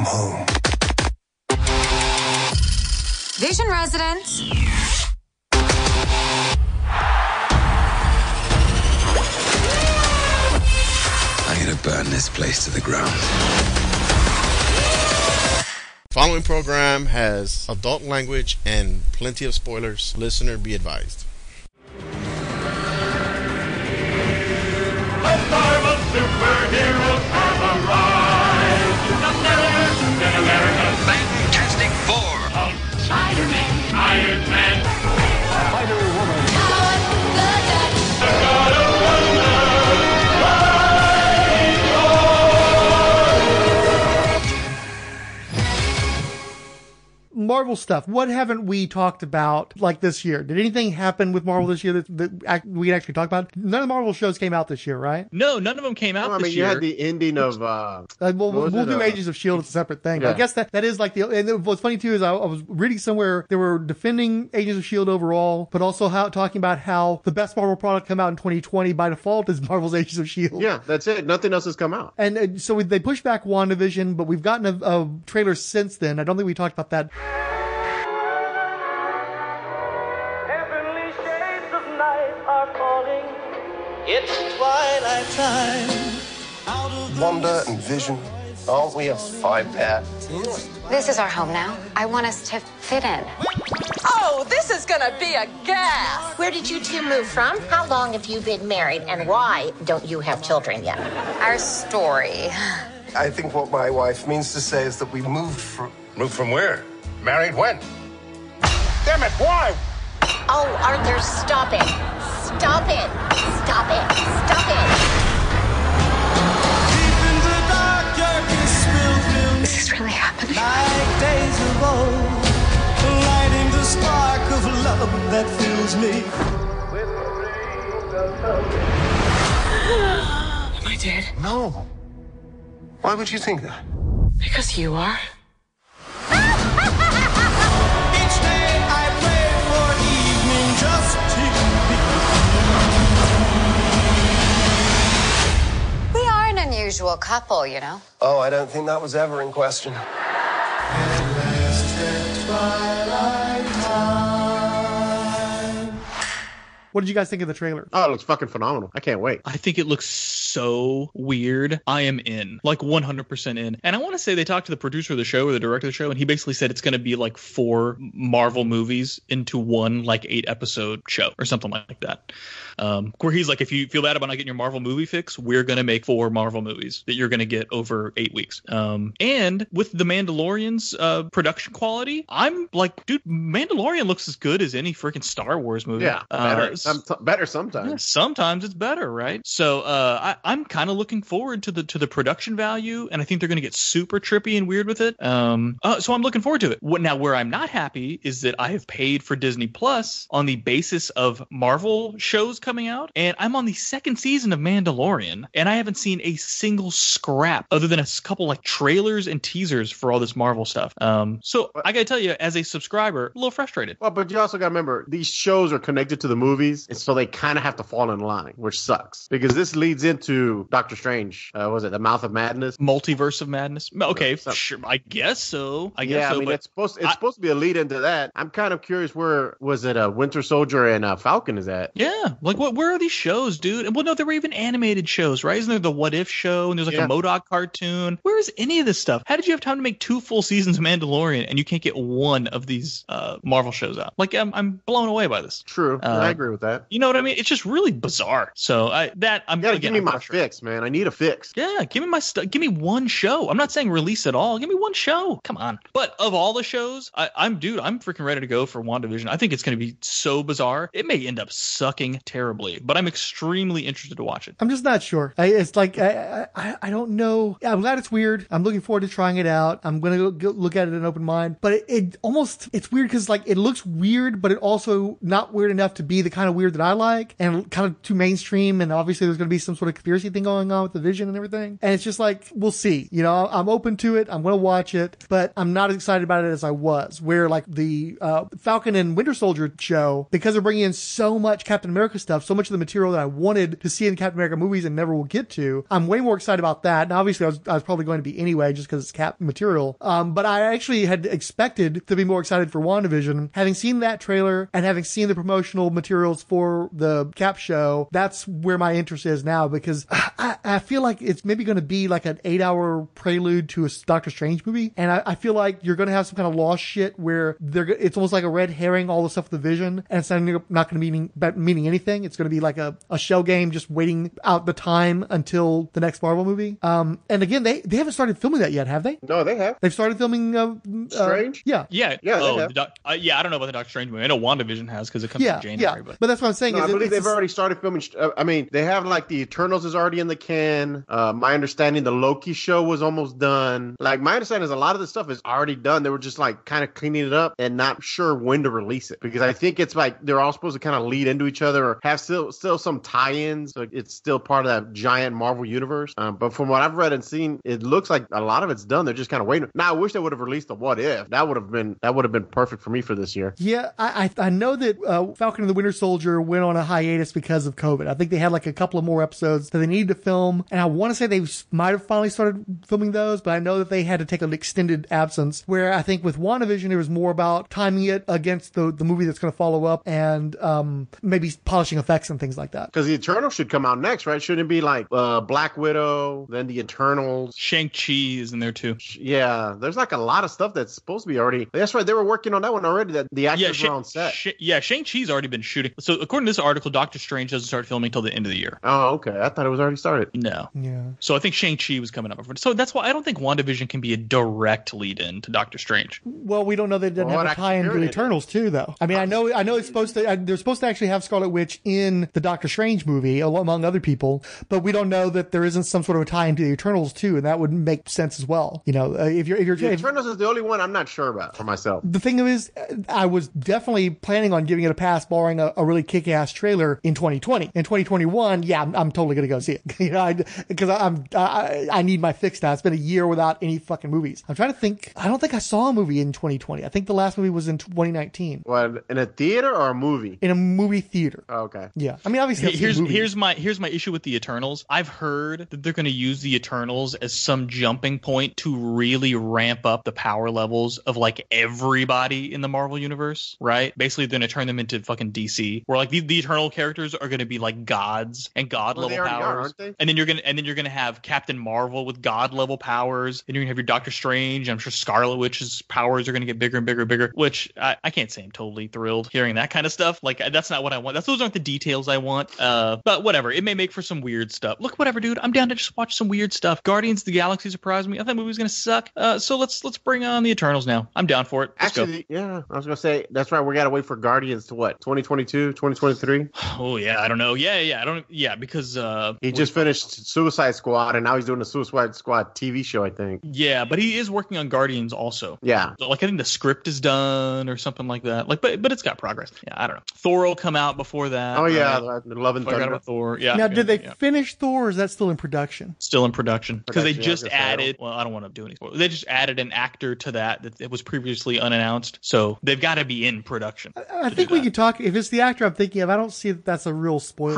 I'm home. Vision residents. I'm gonna burn this place to the ground. Following program has adult language and plenty of spoilers. Listener be advised. A Marvel superheroes have arrived. Captain America, Fantastic Four. Spider-Man, Iron Man, Spider-Woman. the God of Thunder. Marvel stuff. What haven't we talked about like this year? Did anything happen with Marvel this year that we actually talked about? None of the Marvel shows came out this year, right? No, none of them came out this year. You had the ending of... we'll do Agents of S.H.I.E.L.D. It's a separate thing. Yeah. I guess that is like and what's funny too is I was reading somewhere they were defending Agents of S.H.I.E.L.D. overall, but also talking about how the best Marvel product come out in 2020 by default is Marvel's Agents of S.H.I.E.L.D. Yeah, that's it. Nothing else has come out. And so they pushed back WandaVision, but we've gotten a trailer since then. I don't think we talked about that. Heavenly shades of night are falling. It's twilight time. Out of the Wanda and Vision. Aren't we a five-pair? This is our home now. I want us to fit in. Oh, this is gonna be a gas! Where did you two move from? How long have you been married? And why don't you have children yet? Our story. I think what my wife means to say is that we moved from... Moved from where? Married when? Damn it, why? Oh, Arthur, stop it. Stop it. Stop it. Stop it. deep in the dark, darkness will This is really happening. like days of old, lighting the spark of love that fills me. Am I dead? No. Why would you think that? Because you are. Each day I pray for evening just to be. We are an unusual couple, you know. Oh, I don't think that was ever in question. What did you guys think of the trailer? Oh, it looks fucking phenomenal. I can't wait. I think it looks so weird. I am in, like 100% in. And I want to say they talked to the producer of the show or the director of the show, and he basically said it's going to be like 4 Marvel movies into one like 8-episode show or something like that. Where he's like, if you feel bad about not getting your Marvel movie fix, we're going to make 4 Marvel movies that you're going to get over 8 weeks. And with the Mandalorian's production quality, I'm like, dude, Mandalorian looks as good as any freaking Star Wars movie. Yeah, better sometimes. Yeah, sometimes it's better, right? So I'm kind of looking forward to the production value, and I think they're going to get super trippy and weird with it. So I'm looking forward to it. Now, where I'm not happy is that I have paid for Disney Plus on the basis of Marvel shows coming out, and I'm on the 2nd season of Mandalorian, and I haven't seen a single scrap other than a couple like trailers and teasers for all this Marvel stuff. So I gotta tell you, as a subscriber, a little frustrated. Well, but you also got to remember, these shows are connected to the movies, and so they kind of have to fall in line, which sucks. Because this leads into Doctor Strange. Was it The Mouth of Madness? Multiverse of Madness? Okay, sure. I guess so. I mean, but it's supposed to be a lead into that. I'm kind of curious, where was it Winter Soldier and Falcon is at? Yeah, like where are these shows, dude? Well, no, there were even animated shows, right? Isn't there the What If show, and there's like a MODOK cartoon? Where is any of this stuff? How did you have time to make 2 full seasons of Mandalorian and you can't get one of these Marvel shows out? Like, I'm blown away by this. True, I agree with that. You know what I mean? It's just really bizarre. So give me my fix, man. I need a fix. Yeah, give me my stuff. Give me one show. I'm not saying release it all. Give me one show. Come on. But of all the shows, I'm freaking ready to go for WandaVision. I think it's going to be so bizarre. It may end up sucking terribly, but I'm extremely interested to watch it. I'm just not sure. It's like, I don't know. I'm glad it's weird. I'm looking forward to trying it out. I'm going to go look at it in an open mind, but it's weird because like it looks weird, but it also not weird enough to be the kind of weird that I like, and kind of too mainstream. And obviously there's going to be some sort of conspiracy thing going on with the Vision and everything. And it's just like, we'll see. You know, I'm open to it. I'm going to watch it, but I'm not as excited about it as I was. Where like the Falcon and Winter Soldier show, because they're bringing in so much Captain America stuff, so much of the material that I wanted to see in Captain America movies and never will get to, I'm way more excited about that. And obviously I was probably going to be anyway, just because it's Cap material. But I actually had expected to be more excited for WandaVision. Having seen that trailer and having seen the promotional materials for the Cap show, that's where my interest is now, because I feel like it's maybe going to be like an 8-hour prelude to a Doctor Strange movie. And I feel like you're going to have some kind of lost shit where it's almost like a red herring, all the stuff with the Vision, and it's not going to meaning anything. It's going to be like a shell game, just waiting out the time until the next Marvel movie. And again, they haven't started filming that yet, have they? No, they have. They've started filming Strange? Yeah. Yeah. Yeah, Oh, they have. I don't know about the Doctor Strange movie. I know WandaVision has, because it comes in January. But that's what I'm saying. No, I believe they've already started filming. I mean, they have like the Eternals is already in the can. My understanding, the Loki show was almost done. Like, my understanding is a lot of the stuff is already done. They were just like kind of cleaning it up and not sure when to release it, because I think it's like they're all supposed to kind of lead into each other or have still some tie-ins. So it's still part of that giant Marvel universe. But from what I've read and seen, it looks like a lot of it's done. They're just kind of waiting. Now, I wish they would have released the What If. That would have been perfect for me for this year. Yeah, I know that Falcon and the Winter Soldier went on a hiatus because of COVID. I think they had like a couple of more episodes that they needed to film, and I want to say they might have finally started filming those, but I know that they had to take an extended absence, where I think with WandaVision it was more about timing it against the movie that's going to follow up, and maybe polishing effects and things like that. Because the Eternals should come out next, right? Shouldn't it be like Black Widow, then the Eternals? Shang-Chi is in there too. Yeah, there's like a lot of stuff that's supposed to be already. That's right, they were working on that one already. That the actors were on set. Shang-Chi's already been shooting. So according to this article, Doctor Strange doesn't start filming till the end of the year. Oh, okay. I thought it was already started. No. Yeah. So I think Shang-Chi was coming up. So that's why I don't think WandaVision can be a direct lead-in to Doctor Strange. Well, we don't know that it doesn't have a tie-in to the Eternals too, though. I mean, I know it's supposed to. They're supposed to actually have Scarlet Witch in the Doctor Strange movie, among other people, but we don't know that there isn't some sort of a tie-in to the Eternals too, and that would make sense as well. You know, if you're the Eternals is the only one I'm not sure about for myself. The thing is, I was definitely planning on giving it a pass, barring a really kick-ass trailer in 2020. In 2021, yeah, I'm totally gonna go see it. You know, because I need my fix now. It's been a year without any fucking movies. I'm trying to think. I don't think I saw a movie in 2020. I think the last movie was in 2019. What, in a theater or a movie? In a movie theater. Oh, okay. Yeah. I mean, obviously, here's my issue with the Eternals. I've heard that they're going to use the Eternals as some jumping point to really ramp up the power levels of like everybody in the Marvel universe, right? Basically, they're going to turn them into fucking DC, where like the Eternal characters are going to be like gods and god level powers, and then you're gonna have Captain Marvel with god level powers, and you're gonna have your Doctor Strange. I'm sure Scarlet Witch's powers are going to get bigger and bigger and bigger, which I can't say I'm totally thrilled hearing that kind of stuff. Like, that's not what I want. Those aren't the details I want. But whatever. It may make for some weird stuff. Look, whatever, dude. I'm down to just watch some weird stuff. Guardians of the Galaxy surprised me. I thought the movie was going to suck. So let's bring on the Eternals now. I'm down for it. Let's go. Yeah, I was going to say, that's right. We got to wait for Guardians to what? 2022, 2023? Oh, yeah. I don't know. Yeah. Because he just finished Suicide Squad, and now he's doing the Suicide Squad TV show, I think. Yeah, but he is working on Guardians also. Yeah. So, like, I think the script is done or something like that. Like, but it's got progress. Yeah, I don't know. Thor will come out before that. Oh, yeah. Love and Thunder. Thor. Yeah. Now, did they finish Thor, or is that still in production? Still in production. Because they just added, well, I don't want to do any spoilers. They just added an actor to that was previously unannounced. So they've got to be in production. I think we can talk, if it's the actor I'm thinking of, I don't see that that's a real spoiler.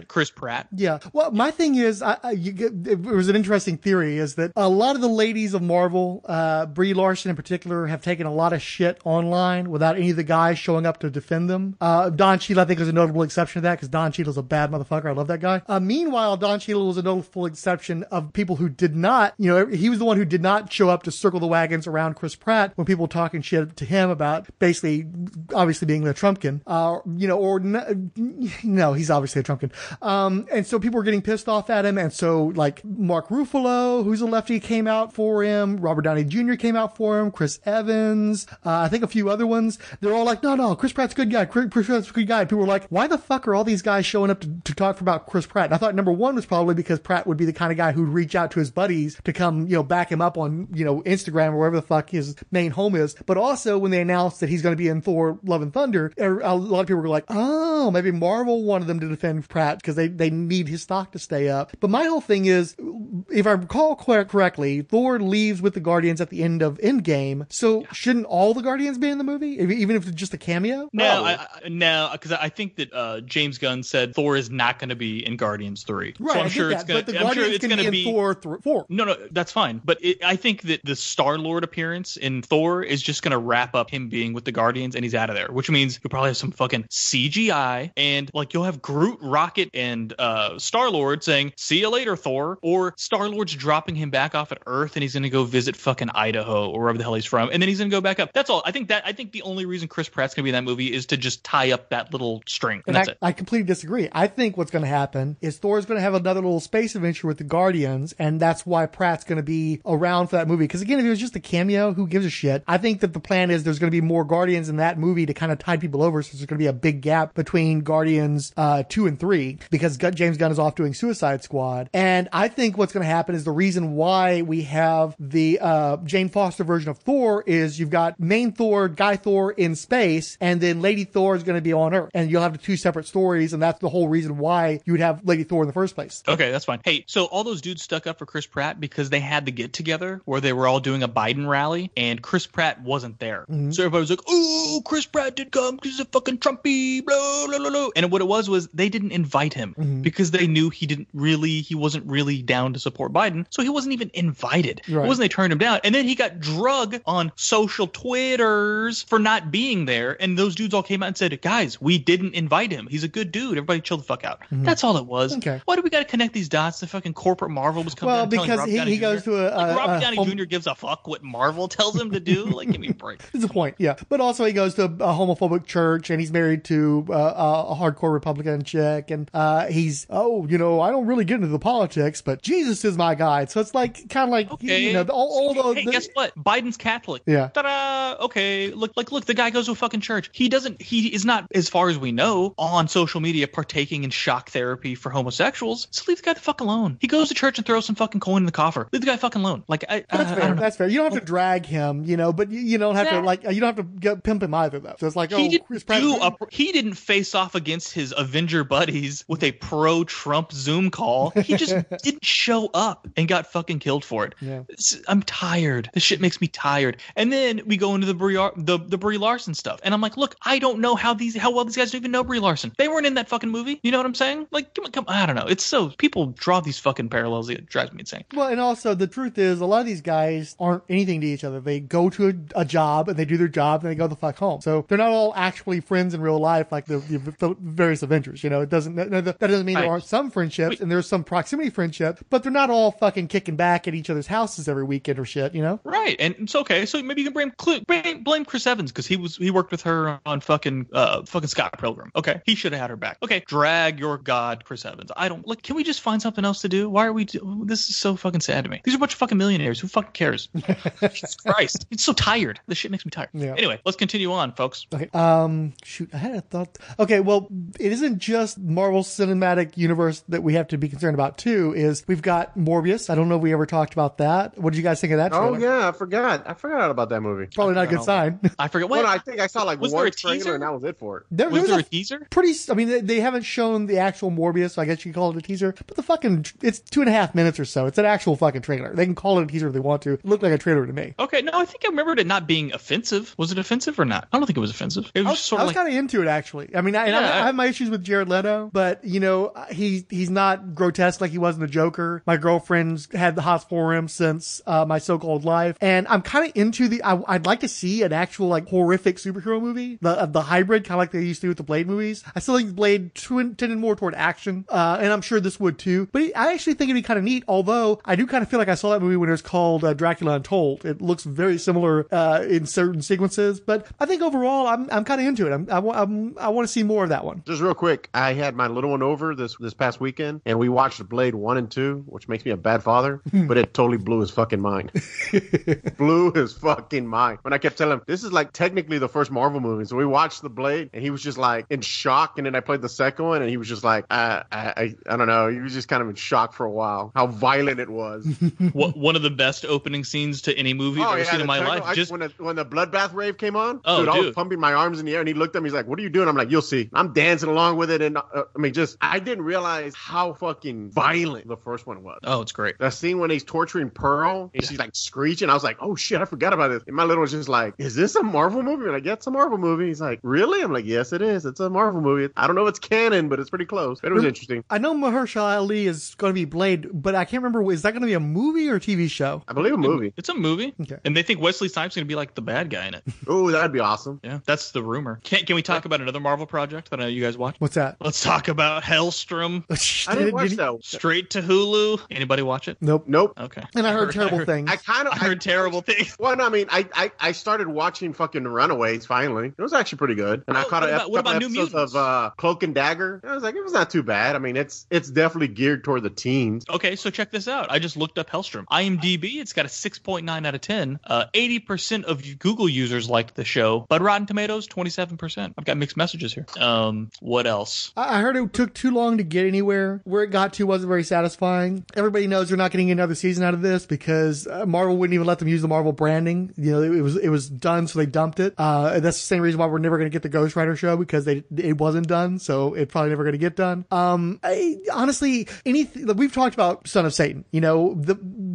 Chris Pratt. Yeah. Well, my thing is, it was an interesting theory, is that a lot of the ladies of Marvel, Brie Larson in particular, have taken a lot of shit online without any of the guys showing up to defend them. Don Cheadle, I think, was a notable exception to that, because Don Cheadle's a bad motherfucker. I love that guy. Meanwhile, Don Cheadle was a notable exception of people who did not, he was the one who did not show up to circle the wagons around Chris Pratt when people were talking shit to him about basically, obviously being a Trumpkin, no, he's obviously a Trumpkin. And so people were getting pissed off at him. And so like Mark Ruffalo, who's a lefty, came out for him. Robert Downey Jr. came out for him. Chris Evans, I think a few other ones. They're all like, no, Chris Pratt's a good guy. Chris Pratt's a good guy. And people were like, why the fuck are all these guys showing up to talk about Chris Pratt? And I thought number one was probably because Pratt would be the kind of guy who'd reach out to his buddies to come, back him up on, Instagram or wherever the fuck his main home is. But also when they announced that he's going to be in Thor Love and Thunder, a lot of people were like, oh, maybe Marvel wanted them to defend Pratt because they need his stock to stay up. But my whole thing is, if I recall correctly, Thor leaves with the Guardians at the end of Endgame. So shouldn't all the Guardians be in the movie, even if it's just a cameo? No, because I think that James Gunn said Thor is not going to be in Guardians 3. Right, so I'm sure it's going to be in Thor 4. No, that's fine. But I think that the Star-Lord appearance in Thor is just going to wrap up him being with the Guardians, and he's out of there, which means you'll probably have some fucking CGI, and like you'll have Groot, Rocket, and Star-Lord saying, "See you later, Thor," or Star-Lord's dropping him back off at Earth, and he's going to go visit fucking Idaho or wherever the hell he's from, and then he's going to go back up. That's all. I think the only reason Chris Pratt's going to be in that movie is to just tie up that little string, and that's it. I completely disagree. I think what's going to happen is Thor's going to have another little space adventure with the Guardians, and that's why Pratt's going to be around for that movie. Because again, if it was just a cameo, who gives a shit? I think that the plan is there's going to be more Guardians in that movie to kind of tide people over, so there's going to be a big gap between Guardians 2 and 3, because James Gunn is off doing Suicide Squad. And I think what's going to happen is the reason why we have the Jane Foster version of Thor is you've got main Thor, Guy Thor in space, and then Lady Thor is going to be on Earth. And you'll have the two separate stories, and that's the whole reason why you would have Lady Thor in the first place. Okay, that's fine. Hey, so all those dudes stuck up for Chris Pratt because they had the get together where they were all doing a Biden rally, and Chris Pratt wasn't there. Mm-hmm. So everybody was like, "Oh, Chris Pratt did come because he's a fucking Trumpy, blah, blah, blah, blah." And what it was they didn't invite him because they knew he wasn't really down to support Biden, so he wasn't even invited. Right. It wasn't they turned him down. And then he got drug on social Twitters for not being there, and those dudes all came out and said, "Guys, we didn't invite him. He's a good dude. Everybody chill the fuck out." Mm-hmm. That's all it was. Okay. Why do we got to connect these dots to fucking corporate Marvel was coming? Well, because he goes to Robert Downey Jr. gives a fuck what Marvel tells him to do. Like, give me a break. That's the point. Yeah, but also he goes to a homophobic church, and he's married to a hardcore Republican chick, and he's I don't really get into the politics, but Jesus is my guide. So it's like kind of like guess what? Biden's Catholic. Yeah. Ta-da! Okay, look, the guy goes to a fucking church. He is not, as far as we know, on social media partaking in shock therapy for homosexuals. So leave the guy the fuck alone. He goes to church and throws some fucking coin in the coffer. Leave the guy fucking alone. Like, that's fair. That's fair. You don't have to drag him, but you don't have to you don't have to pimp him either, though. So it's like, Chris Pratt. He didn't face off against his Avenger buddies with a pro-Trump Zoom call. He just didn't show up and got fucking killed for it. Yeah. I'm tired. This shit makes me tired. And then we go into the Brie Larson stuff, and I'm like, look, I don't know how well these guys don't even know Brie Larson. They weren't in that fucking movie. You know what I'm saying? Like, come I don't know. It's so people draw these fucking parallels. It drives me insane. Well, and also the truth is, a lot of these guys aren't anything to each other. They go to a job and they do their job and they go the fuck home. So they're not all actually friends in real life like the various Avengers. That doesn't mean there aren't some friendships and there's some proximity friendship, but they're not all fucking kicking back at each other's houses every weekend or shit. Right, and it's okay. So maybe you can blame Chris Evans because he worked with her on fucking Scott Pilgrim. Okay, he should have had her back. Okay, drag your god Chris Evans. I don't like. Can we just find something else to do? Why are we? This is so fucking sad to me. These are a bunch of fucking millionaires. Who fucking cares? Jesus Christ, it's so tired. This shit makes me tired. Yeah. Anyway, let's continue on, folks. Okay. Shoot, I had a thought. Okay, well, it isn't just Marvel Cinematic Universe that we have to be concerned about too. Is we've got Morbius. I don't know if we ever talked about that. What did you guys think of that trailer? Oh yeah, I forgot about that movie. Probably not a good sign. I forget. Well, I think I saw one trailer and that was it for it. Was there a teaser? They haven't shown the actual Morbius, so I guess you can call it a teaser. But it's 2.5 minutes or so. It's an actual fucking trailer. They can call it a teaser if they want to. It looked like a trailer to me. Okay, no, I think I remembered it not being offensive. Was it offensive or not? I don't think it was offensive. It was I was kind of into it actually. I mean, I have my issues with Jared Leto, but he's not grotesque like he was in the Joker. My girlfriend's had the hots for him since My So-Called Life, and I'm kind of into I'd like to see an actual like horrific superhero movie, the hybrid, kind of like they used to do with the Blade movies. I still think Blade tended more toward action, and I'm sure this would too. But I actually think it'd be kind of neat. Although I do kind of feel like I saw that movie when it was called Dracula Untold. It looks very similar in certain sequences, but I think overall I'm kind of into it. I want to see more of that one. Just real quick, I had my little one over this past weekend, and we watched Blade 1 and 2, which makes me a bad father, but it totally blew his fucking mind. Blew his fucking mind. When I kept telling him, this is like technically the first Marvel movie. So we watched The Blade, and he was just like in shock. And then I played the second one, and he was just like, I don't know. He was just kind of in shock for a while. How violent it was. One of the best opening scenes to any movie I've ever seen in my life. Just when the bloodbath rave came on, oh, I was pumping my arms in the air, and he looked at me. He's like, "What are you doing?" I'm like, "You'll see." I'm dancing along with it, and I didn't realize how fucking violent the first one was. Oh, it's great. That scene when he's torturing Pearl, and she's like screeching. I was like, "Oh shit, I forgot about this." And my little was just like, "Is this a Marvel movie?" I'm like, "Yeah, it's a Marvel movie." He's like, "Really?" I'm like, "Yes, it is. It's a Marvel movie. I don't know if it's canon, but it's pretty close." But it was interesting. I know Mahershala Ali is going to be Blade, but I can't remember. Is that going to be a movie or a TV show? I believe a movie. It's a movie. Okay. And they think Wesley Snipes is going to be like the bad guy in it. Oh, that'd be awesome. Yeah, that's the rumor. Can we talk about another Marvel project that I know you guys watch? What's that? Let's talk about Hellstrom. I didn't watch that. Straight to Hulu. Anybody watch it? Nope. Okay. And I heard terrible things. I heard terrible things. Well, no, I mean, I started watching fucking Runaways finally. It was actually pretty good. And I caught a couple episodes of Cloak and Dagger. I was like, it was not too bad. I mean, it's definitely geared toward the teens. Okay, so check this out. I just looked up Hellstrom. IMDb, it's got a 6.9 out of 10. 80% of Google users liked the show, but Rotten Tomatoes, 27%. I've got mixed messages here. What else? I heard it took too long to get anywhere. Where it got to wasn't very satisfying. Everybody knows they're not getting another season out of this because Marvel wouldn't even let them use the Marvel branding. You know, it was done, so they dumped it. That's the same reason why we're never going to get the Ghost Rider show because it wasn't done, so it's probably never going to get done. Honestly, we've talked about Son of Satan. You know,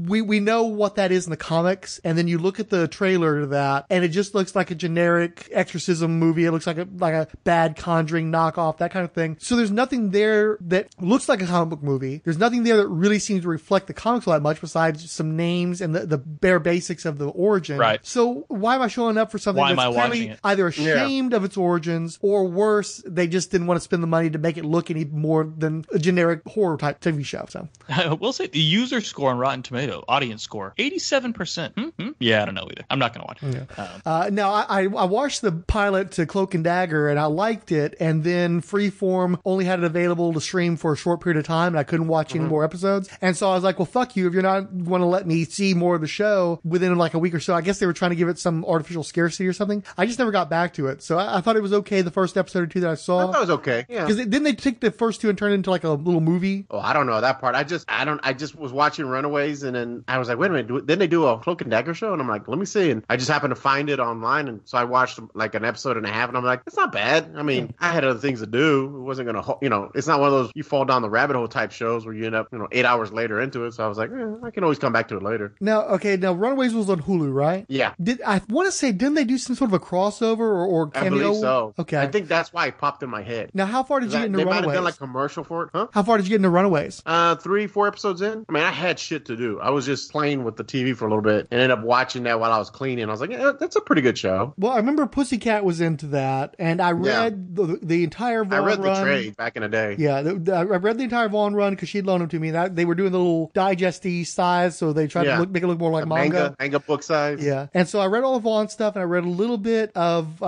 we know what that is in the comics, and then you look at the trailer to that, and it just looks like a generic exorcism movie. It looks like a bad Conjuring knockoff, that kind of thing. So there's nothing there that looks like a comic book movie. There's nothing there that really seems to reflect the comics all that much besides some names and the bare basics of the origin. Right. So why am I showing up for something that's clearly either ashamed of its origins or worse, they just didn't want to spend the money to make it look any more than a generic horror type TV show. So I will say the user score on Rotten Tomato, audience score, 87%. Yeah, I don't know either. I'm not going to watch it. Yeah. Now, I watched the pilot to Cloak and Dagger, and I liked it, and then Freeform only had it available to stream for a short period of time, and I couldn't watch any more episodes. And so I was like, well, fuck you if you're not going to let me see more of the show within like a week or so. I guess they were trying to give it some artificial scarcity or something. I just never got back to it. So I thought it was okay the first episode or two that I saw. I thought it was okay. Yeah. Because didn't they take the first two and turn it into like a little movie? Oh, I don't know that part. I just was watching Runaways, and then I was like, wait a minute, didn't they do a Cloak and Dagger show? And I'm like, let me see. And I just happened to find it online, and so I watched like an episode and a half, and I'm like, it's not bad. I mean, I had other things to do. It wasn't gonna, it's not one of those you fall down the rabbit hole type shows where you end up, 8 hours later into it. So I was like, I can always come back to it later. Now, Runaways was on Hulu, right? Yeah. I want to say, didn't they do some sort of a crossover or cameo? I believe so. Okay. I think that's why it popped in my head. Now, how far did you get into They Runaways? might have done like a commercial for it, huh? How far did you get into Runaways? 3-4 episodes in. I mean, I had shit to do. I was just playing with the TV for a little bit and ended up watching that while I was cleaning. I was like, yeah, that's a pretty good show. Well, I remember Pussycat was into that, and I read the entire Vaughn run. I read the trade back in the day. Yeah, I read the entire Vaughn run because she'd loaned them to me. And they were doing the little digest-y size, so they tried to make it look more like manga book size. Yeah, and so I read all the Vaughn stuff, and I read a little bit of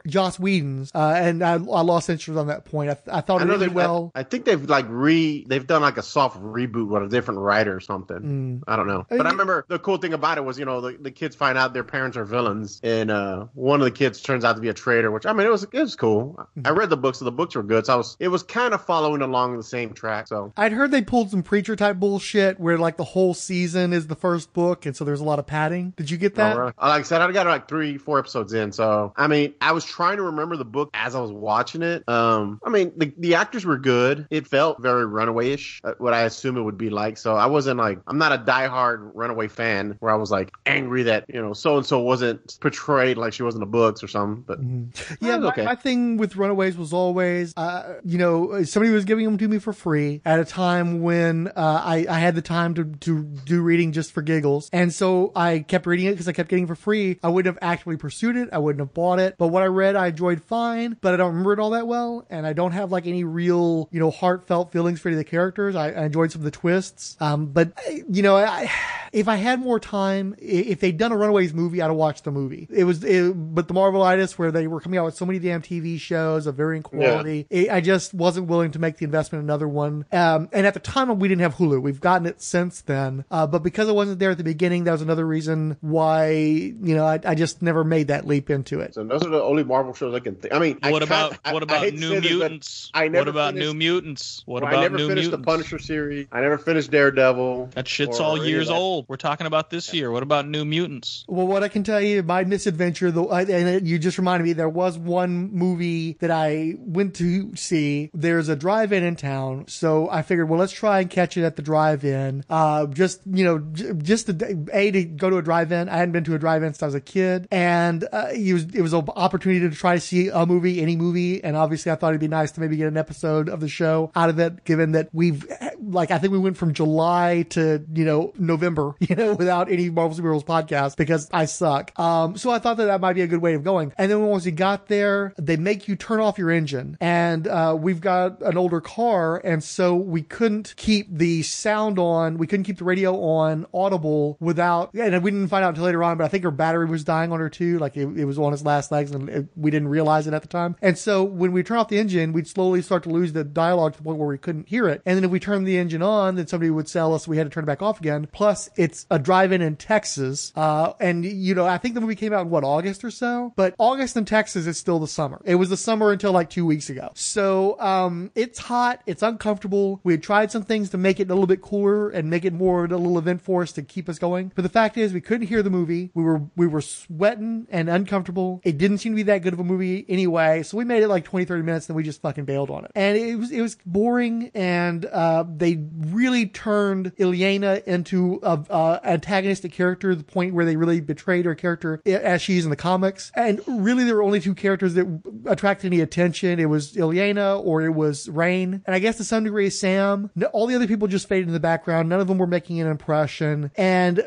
Joss Whedon's, and I lost interest on that point. I thought it did well. I think they've they've done like a soft reboot with a different writer or something. I don't know, but I remember the cool thing about it was the kids find out their parents are villains, and one of the kids turns out to be a traitor. Which I mean, it was cool. I read the books, so the books were good. So it was kind of following along the same track. So I'd heard they pulled some Preacher type bullshit where like the whole season is the first book, and so there's a lot of padding. Did you get that? Like I said, I got like 3-4 episodes in. So I mean, I was trying to remember the book as I was watching it. I mean, the actors were good. It felt very Runaway-ish, what I assume it would be like. So I wasn't like, I'm not a diehard Runaway fan where I was like angry that so and so wasn't portrayed like she was in the books or something. But yeah, my thing with Runaways was always, somebody was giving them to me for free at a time when I had the time to do reading just for giggles, and so I kept reading it because I kept getting it for free. I wouldn't have actually pursued it. I wouldn't have bought it. But what I read, I enjoyed fine, but I don't remember it all that well, and I don't have like any real, heartfelt feelings for any of the characters. I enjoyed some of the twists. But if I had more time, if they'd done a Runaways movie, I'd have watched the movie. But the Marvelitis, where they were coming out with so many damn TV shows of varying quality, I just wasn't willing to make the investment in another one. And at the time, we didn't have Hulu. We've gotten it since then. But because it wasn't there at the beginning, that was another reason why, I just never made that leap into it. So those are the only Marvel shows I can think. I mean, what about New Mutants? I never finished the Punisher series. I never finished Daredevil. That shit's all years old. We're talking about this year. What about New Mutants? Well, what I can tell you, my misadventure, and you just reminded me, there was one movie that I went to see. There's a drive-in in town, so I figured, well, let's try and catch it at the drive-in. Just to go to a drive-in. I hadn't been to a drive-in since I was a kid, and it was an opportunity to try to see a movie, any movie, and obviously I thought it'd be nice to maybe get an episode of the show out of it, given that I think we went from July to, November, without any Marvel Superheroes podcast because I suck. So I thought that might be a good way of going. And then once we got there, they make you turn off your engine, and we've got an older car, and so we couldn't keep the sound on, we couldn't keep the radio on audible without, and we didn't find out until later on, but I think her battery was dying on her too, like it was on its last legs, and we didn't realize it at the time. And so when we turn off the engine, we'd slowly start to lose the dialogue to the point where we couldn't hear it. And then if we turned the engine on, then somebody would sell us, we had to turn it back off again. Plus it's a drive-in in Texas. And I think the movie came out in August or so, but August in Texas is still the summer. It was the summer until like 2 weeks ago. So, it's hot. It's uncomfortable. We had tried some things to make it a little bit cooler and make it more of a little event for us to keep us going. But the fact is we couldn't hear the movie. We were sweating and uncomfortable. It didn't seem to be that good of a movie anyway. So we made it like 20, 30 minutes and we just fucking bailed on it. And it was boring, and they really turned Ilyana into a antagonistic character to the point where they really betrayed her character as she is in the comics. And really there were only two characters that attracted any attention. It was Ilyana or it was Rain. And I guess to some degree Sam. All the other people just faded in the background. None of them were making an impression. And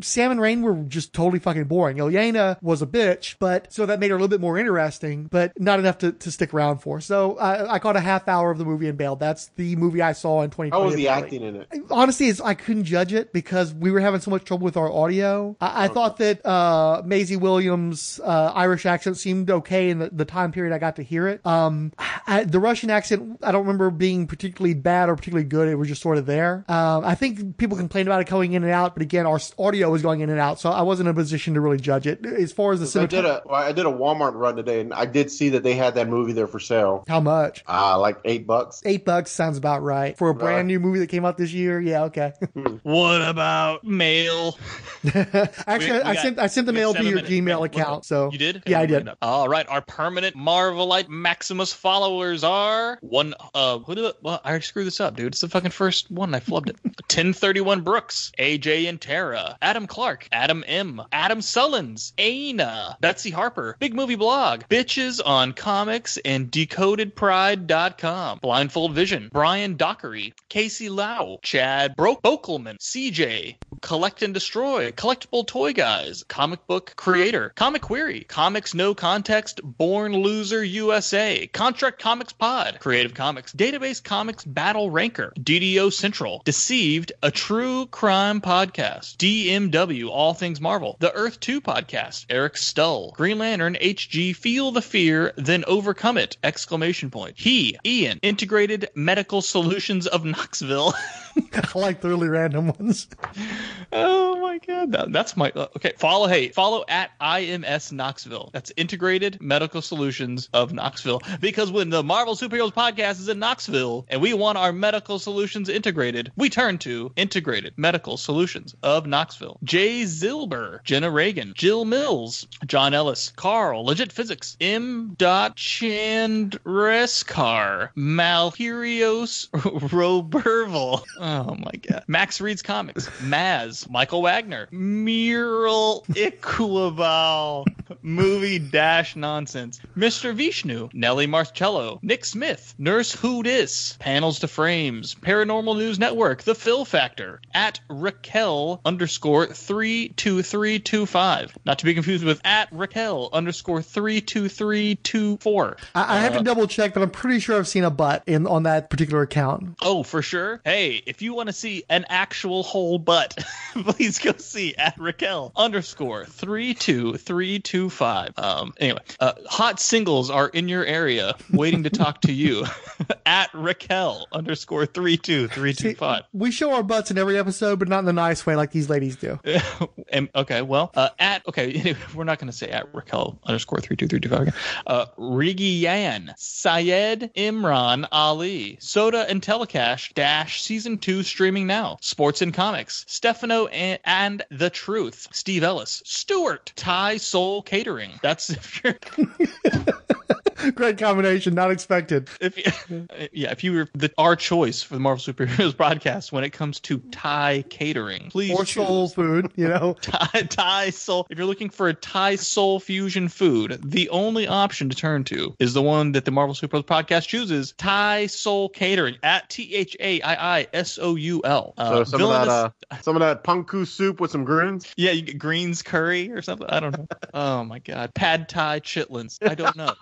Sam and Rain were just totally fucking boring. Ilyana was a bitch, but so that made her a little bit more interesting, but not enough to stick around for. So I caught a half hour of the movie and bailed. That's the movie I saw in 2020. How was the acting in it? Honestly, I couldn't judge it because we were having so much trouble with our audio. I thought that Maisie Williams' Irish accent seemed okay in the time period I got to hear it. The Russian accent, I don't remember being particularly bad or particularly good. It was just sort of there. I think people complained about it going in and out, but again, our audio was going in and out, so I wasn't in a position to really judge it. As far as the cinematography, I did a Walmart run today, and I did see that they had that movie there for sale. How much? Like $8. $8 sounds about right for a brand new movie that came out this year. Yeah, okay. What about mail? Actually, I sent the mail to your Gmail account. So you did? Yeah, I did. All right, our permanent Marvelite Maximus followers are one. I already screwed this up, dude. It's the fucking first one. I flubbed it. 1031 Brooks, AJ and Tara, Adam Clark, Adam M, Adam Sullins, Aina, Betsy Harper, Big Movie Blog, Bitches on Comics, and DecodedPride.com, Blindfold Vision, Brian Dockery, Casey Lau, Chad Bokelman, CJ, Collect and Destroy, Collectible Toy Guys, Comic Book Creator, Comic Query, Comics No Context, Born Loser USA, Contract Comics Pod, Creative Comics, Database Comics Battle Ranker, DDO Central, Deceived, a true crime podcast, DMW, All Things Marvel, The Earth 2 podcast, Eric Stull, Green Lantern HG, Feel the Fear, Then Overcome It, exclamation point. He, Ian, Integrated Medical Solutions of Knoxville. I like the really random ones. Oh my god, that's my okay. Follow at IMS Knoxville. That's Integrated Medical Solutions of Knoxville. Because when the Marvel Superheroes podcast is in Knoxville and we want our medical solutions integrated, we turn to Integrated Medical Solutions of Knoxville. Jay Zilber, Jenna Reagan, Jill Mills, John Ellis, Carl, Legit Physics, M. Chandreskar, Malherios Roberval. Oh my god. Max Reads Comics, Maz, Michael Wagner, Mural Iquabal, Movie Dash Nonsense, Mr. Vishnu, Nellie Marcello, Nick Smith, Nurse Who Dis, Panels to Frames, Paranormal News Network, The Phil Factor, at Raquel _32325. Not to be confused with at Raquel _32324. I have to double check, but I'm pretty sure I've seen a butt on that particular account. Oh, for sure. Hey, if you want to see an actual actual whole butt, please go see at Raquel _32325. Anyway, hot singles are in your area waiting to talk to you at Raquel _32325. We show our butts in every episode, but not in the nice way like these ladies do. Okay, well, anyway, we're not going to say at Raquel _32325 again. Rigiyan, Syed Imran Ali, Soda and Telecash - Season 2 streaming now. Sports and Comics, Stefano and The Truth, Steve Ellis, Stewart, Thai Soul Catering. That's if you're... Great combination, not expected. If you were our choice for the Marvel Superheroes broadcast when it comes to Thai catering, please or choose soul food, Thai soul. If you're looking for a Thai soul fusion food, the only option to turn to is the one that the Marvel Superheroes podcast chooses: Thai Soul Catering at THAIISOUL. So some of that panku soup with some greens. Yeah, you get greens curry or something. I don't know. Oh my god, pad Thai chitlins. I don't know.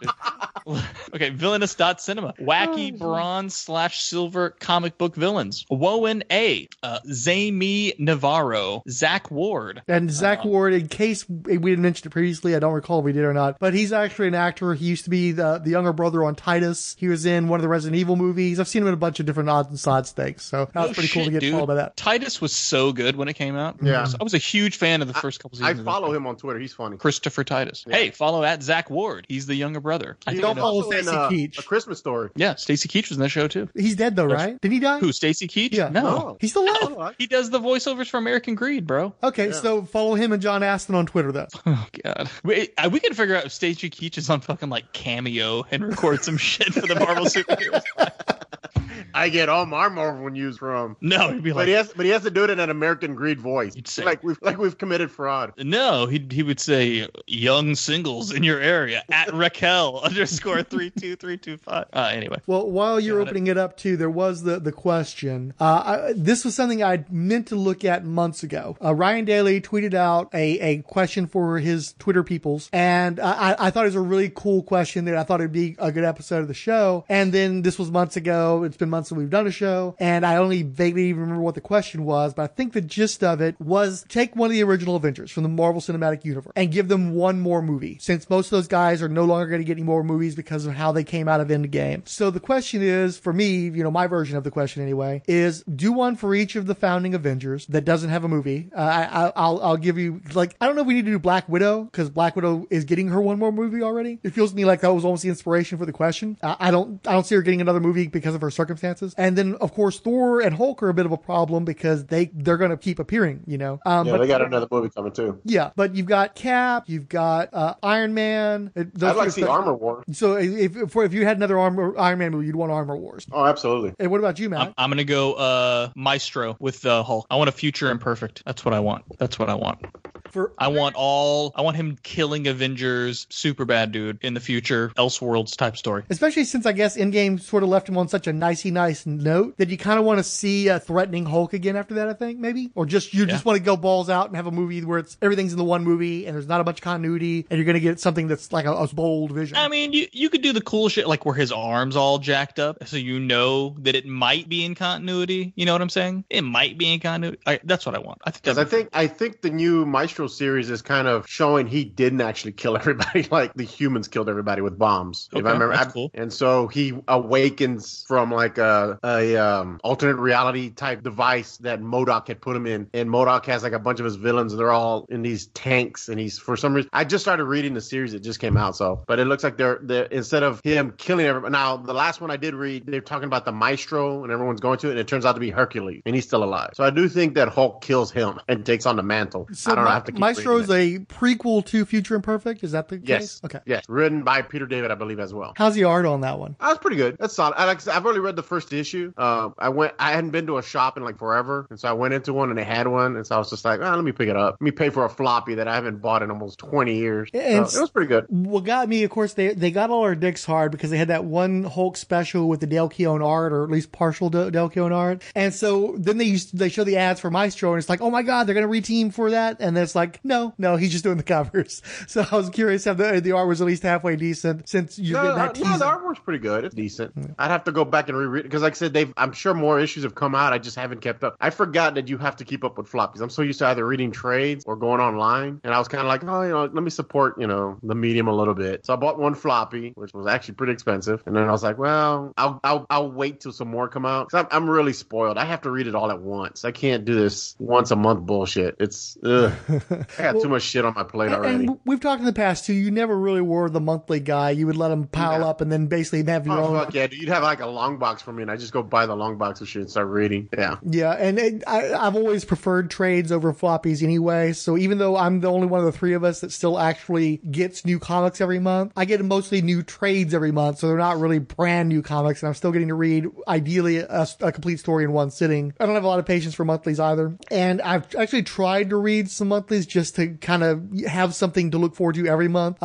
Okay, villainous.cinema. Wacky bronze/silver comic book villains. Woen A. Zami Navarro. Zach Ward. And Zach Ward, in case we didn't mention it previously, I don't recall if we did or not, but he's actually an actor. He used to be the younger brother on Titus. He was in one of the Resident Evil movies. I've seen him in a bunch of different odds and sods things, so that was pretty cool to get followed by that. Titus was so good when it came out. Yeah. I was a huge fan of the first couple seasons. I follow him on Twitter. He's funny. Christopher Titus. Yeah. Hey, follow at Zach Ward. He's the younger brother. Don't follow Stacey Keach. A Christmas Story. Yeah, Stacey Keach was in that show too. He's dead though, right? Did he die? Who, Stacey Keach? Yeah. No. He's still alive. He does the voiceovers for American Greed, bro. Okay, so follow him and John Aston on Twitter though. Oh god. We can figure out if Stacey Keach is on fucking like Cameo and record some shit for the Marvel Superheroes. I get all my Marvel news from. No, he'd be like, but he has to do it in an American Greed voice. He'd say, like we've committed fraud. No, he would say young singles in your area at Raquel _32325. Anyway. Well, while you're opening it up too, there was the question. This was something I meant to look at months ago. Ryan Daly tweeted out a question for his Twitter peoples, and I thought it was a really cool question that I thought it'd be a good episode of the show. And then this was months ago. It's been months since we've done a show, and I only vaguely remember what the question was, but I think the gist of it was take one of the original Avengers from the Marvel Cinematic Universe and give them one more movie, since most of those guys are no longer going to get any more movies because of how they came out of Endgame. So the question is, for me, my version of the question anyway, is do one for each of the founding Avengers that doesn't have a movie. I'll give you, I don't know if we need to do Black Widow, because Black Widow is getting her one more movie already. It feels to me like that was almost the inspiration for the question. I don't see her getting another movie because of her circumstances. And then, of course, Thor and Hulk are a bit of a problem because they're going to keep appearing, but they got another movie coming too. Yeah, but you've got Cap, you've got Iron Man. I'd like to see Armor Wars. So if you had another Iron Man movie, you'd want Armor Wars. Oh, absolutely. And what about you, Matt? I'm going to go Maestro with Hulk. I want a future imperfect. That's what I want. I want him killing Avengers, super bad dude in the future, Elseworlds type story. Especially since I guess Endgame sort of left him on such a nice note that you kind of want to see a threatening Hulk again after that, I think, maybe? Or just want to go balls out and have a movie where everything's in the one movie and there's not a bunch of continuity and you're going to get something that's like a bold vision. I mean, you could do the cool shit like where his arm's all jacked up so you know that it might be in continuity. You know what I'm saying? It might be in continuity. That's what I want. I think the new Maestro series is kind of showing he didn't actually kill everybody like the humans killed everybody with bombs. Okay, if I remember, that's cool. And so he awakens from like a alternate reality type device that MODOK had put him in, and MODOK has like a bunch of his villains, and they're all in these tanks, and he's for some reason. I just started reading the series; it just came out, but it looks like they're instead of him killing everybody. Now the last one I did read, they're talking about the Maestro, and everyone's going to it, and it turns out to be Hercules, and he's still alive. So I do think that Hulk kills him and takes on the mantle. So I don't have to keep Maestro's a prequel to Future Imperfect. Is that the case? Yes. Okay. Yes. Written by Peter David, I believe, as well. How's the art on that one? That's pretty good. That's solid. I've only read the first issue. I hadn't been to a shop in like forever, and so I went into one and they had one, and so I was just like, let me pick it up. Let me pay for a floppy that I haven't bought in almost 20 years. And it was pretty good. What got me, of course, they got all our dicks hard because they had that one Hulk special with the Dale Keown art, or at least partial Dale Keown art, and so then they show the ads for Maestro, and it's like, oh my god, they're gonna reteam for that, and then it's like, no, he's just doing the covers. So I was curious if the art was at least halfway decent since you're getting that teaser. No, the artwork's pretty good. It's decent. I'd have to go back and reread it because, like I said, I'm sure more issues have come out. I just haven't kept up. I forgot that you have to keep up with floppies. I'm so used to either reading trades or going online, and I was kind of like, let me support, the medium a little bit. So I bought one floppy, which was actually pretty expensive, and then I was like, well, I'll wait till some more come out. Cause I'm really spoiled. I have to read it all at once. I can't do this once a month bullshit. It's I got too much shit on my plate already. And we've talked in the past too. You never really were the monthly guy. You would let them pile up and then basically have your own. Fuck yeah, dude. You'd have like a long box for me, and I just go buy the long box of shit and start reading. Yeah, and I've always preferred trades over floppies anyway. So even though I'm the only one of the three of us that still actually gets new comics every month, I get mostly new trades every month. So they're not really brand new comics, and I'm still getting to read ideally a complete story in one sitting. I don't have a lot of patience for monthlies either, and I've actually tried to read some monthlies just to kind of have something to look forward to every month.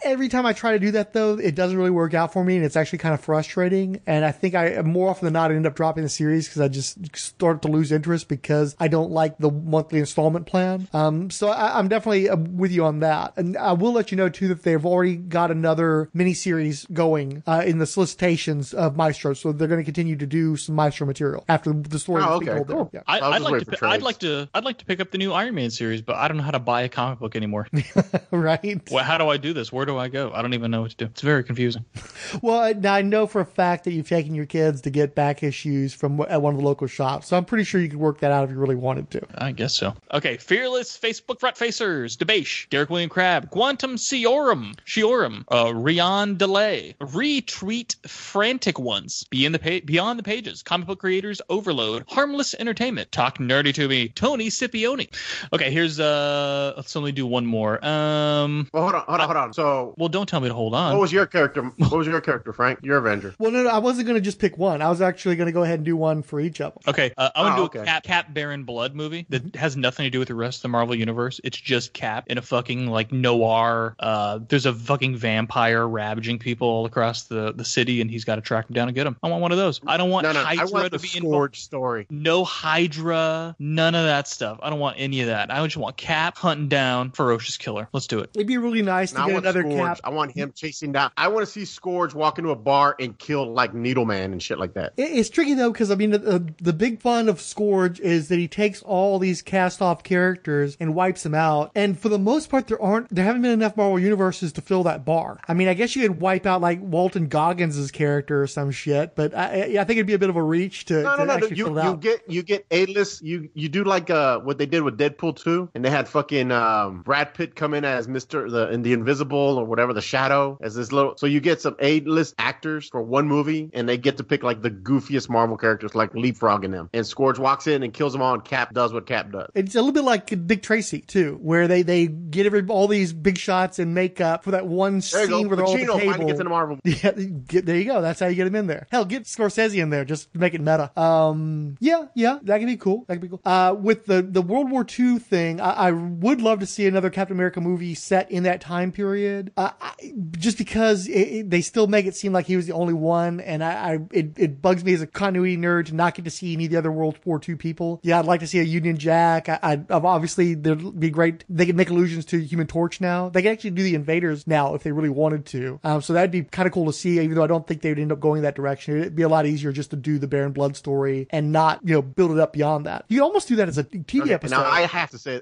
Every time I try to do that though, it doesn't really work out for me, and it's actually kind of frustrating. And I think I more often than not end up dropping the series because I just start to lose interest because I don't like the monthly installment plan. So I'm definitely with you on that. And I will let you know too that they've already got another miniseries going in the solicitations of Maestro. So they're going to continue to do some Maestro material after the story. Oh, okay, cool. Yeah. I'd like to pick up the new Iron Man series, but I don't know how to buy a comic book anymore. Right. Well, how do I do this? Where do I go? I don't even know what to do. It's very confusing. Well, now I know for a fact that you've taken your kids to get back issues from at one of the local shops, so I'm pretty sure you could work that out if you really wanted to. I guess so. Okay, Fearless Facebook Front Facers, Debache, Derek William Crabb, Quantum Shiorum, Rion Delay, Retweet Frantic Ones, Beyond the Pages, Comic Book Creators Overload, Harmless Entertainment, Talk Nerdy to Me, Tony Scipione. Okay, here's let's only do one more. Well, hold on. So, well, don't tell me to hold on. What was your character, Frank? Your Avenger. Well, no, I wasn't going to just pick one. I was actually going to go ahead and do one for each of them. Okay, I'm going to do a Cap Baron Blood movie that has nothing to do with the rest of the Marvel Universe. It's just Cap in a fucking like noir. There's a fucking vampire ravaging people all across the city, and he's got to track them down and get them. I want one of those. I don't want Hydra I want to the be involved. story. No Hydra, none of that stuff. I don't want any of that. I just want Cap hunting down ferocious killer. Let's do it. It'd be really nice to get another Cap. I want him chasing down. I want to see Scourge walk into a bar and kill like Needleman and shit like that. It's tricky though, because I mean, the big fun of Scourge is that he takes all these cast-off characters and wipes them out. And for the most part, there haven't been enough Marvel universes to fill that bar. I mean, I guess you could wipe out like Walton Goggins' character or some shit, but I think it'd be a bit of a reach to actually fill it out. You get A-list. You do like what they did with Deadpool 2, and they had fucking Brad Pitt come in as in the Invisible or whatever, the Shadow, as this little. So you get some A-list actors for one movie, and they get to pick like the goofiest Marvel characters, like leapfrogging them. And Scourge walks in and kills them all, and Cap does what Cap does. It's a little bit like Dick Tracy too, where they get all these big shots and make up for that one scene where they're all at the table. Gets into Marvel. Yeah, there you go. That's how you get him in there. Hell, get Scorsese in there. Just make it meta. Yeah, that could be cool. With the World War II thing, I would love to see another Captain America movie set in that time period. Just because they still make it seem like he was the only one, and it bugs me as a continuity nerd to not get to see any of the other World War II people. Yeah, I'd like to see a Union Jack. Obviously, there'd be great. They could make allusions to Human Torch now. They could actually do the Invaders now if they really wanted to. So that'd be kind of cool to see, even though I don't think they would end up going that direction. It'd be a lot easier just to do the Baron Blood story and not, build it up beyond that. You could almost do that as a TV episode. Now I have to say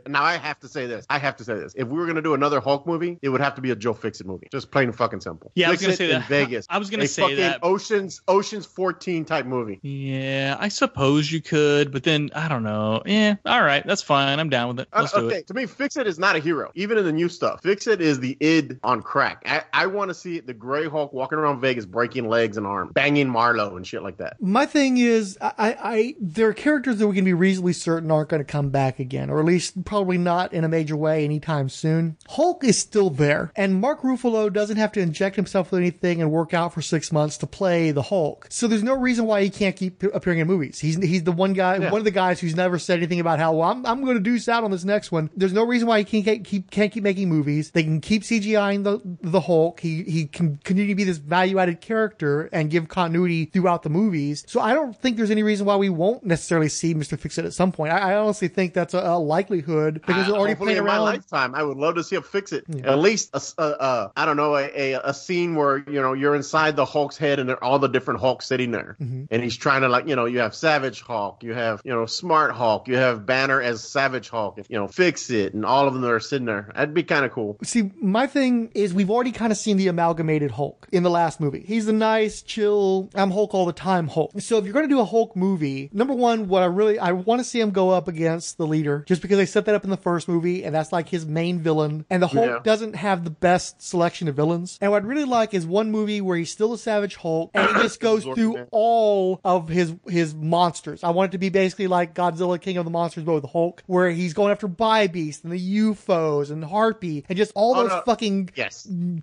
this. If we were going to do another Hulk movie, it would have to be a Joe Fixit movie. Just plain and fucking simple. Yeah, I was going to say that. Vegas. I was going to say that. Ocean's 14 type movie. Yeah, I suppose you could, but then I don't know. Yeah, all right, that's fine. I'm down with it. Let's do it. To me, Fixit is not a hero, even in the new stuff. Fixit is the id on crack. I want to see the Gray Hulk walking around Vegas, breaking legs and arms, banging Marlowe and shit like that. My thing is, there are characters that we can be reasonably certain aren't going to come back again, or at least probably not in a major way anytime soon. Hulk is still there, and Mark Ruffalo doesn't have to inject himself with anything and work out for 6 months to play the Hulk. So there's no reason why he can't keep appearing in movies. He's the one guy, one of the guys who's never said anything about how, well, I'm going to deuce out on this next one. There's no reason why he can't keep making movies. They can keep CGIing the Hulk. He can continue to be this value-added character and give continuity throughout the movies. So I don't think there's any reason why we won't necessarily see Mr. Fix-It at some point. I honestly think that's a likelihood because they're already hopefully playing in around. my lifetime, I would love to see him fix it. Yeah. At least I don't know, a scene where you're inside the Hulk's head and there are all the different Hulks sitting there, and he's trying to you have Savage Hulk, you have Smart Hulk, you have Banner as Savage Hulk, fix it, and all of them that are sitting there. That'd be kind of cool. See, my thing is we've already kind of seen the amalgamated Hulk in the last movie. He's the nice, chill, I'm Hulk all the time Hulk. So if you're going to do a Hulk movie, number one, I want to see him go up against the leader, just because they set that up in the first movie, and that's like his main villain. And the Hulk doesn't have the best selection of villains. And what I'd really like is one movie where he's still a Savage Hulk, and he just goes through all of his monsters. I want it to be basically like Godzilla, King of the Monsters, but with Hulk, where he's going after Bi-Beast and the UFOs and Harpy and just all those fucking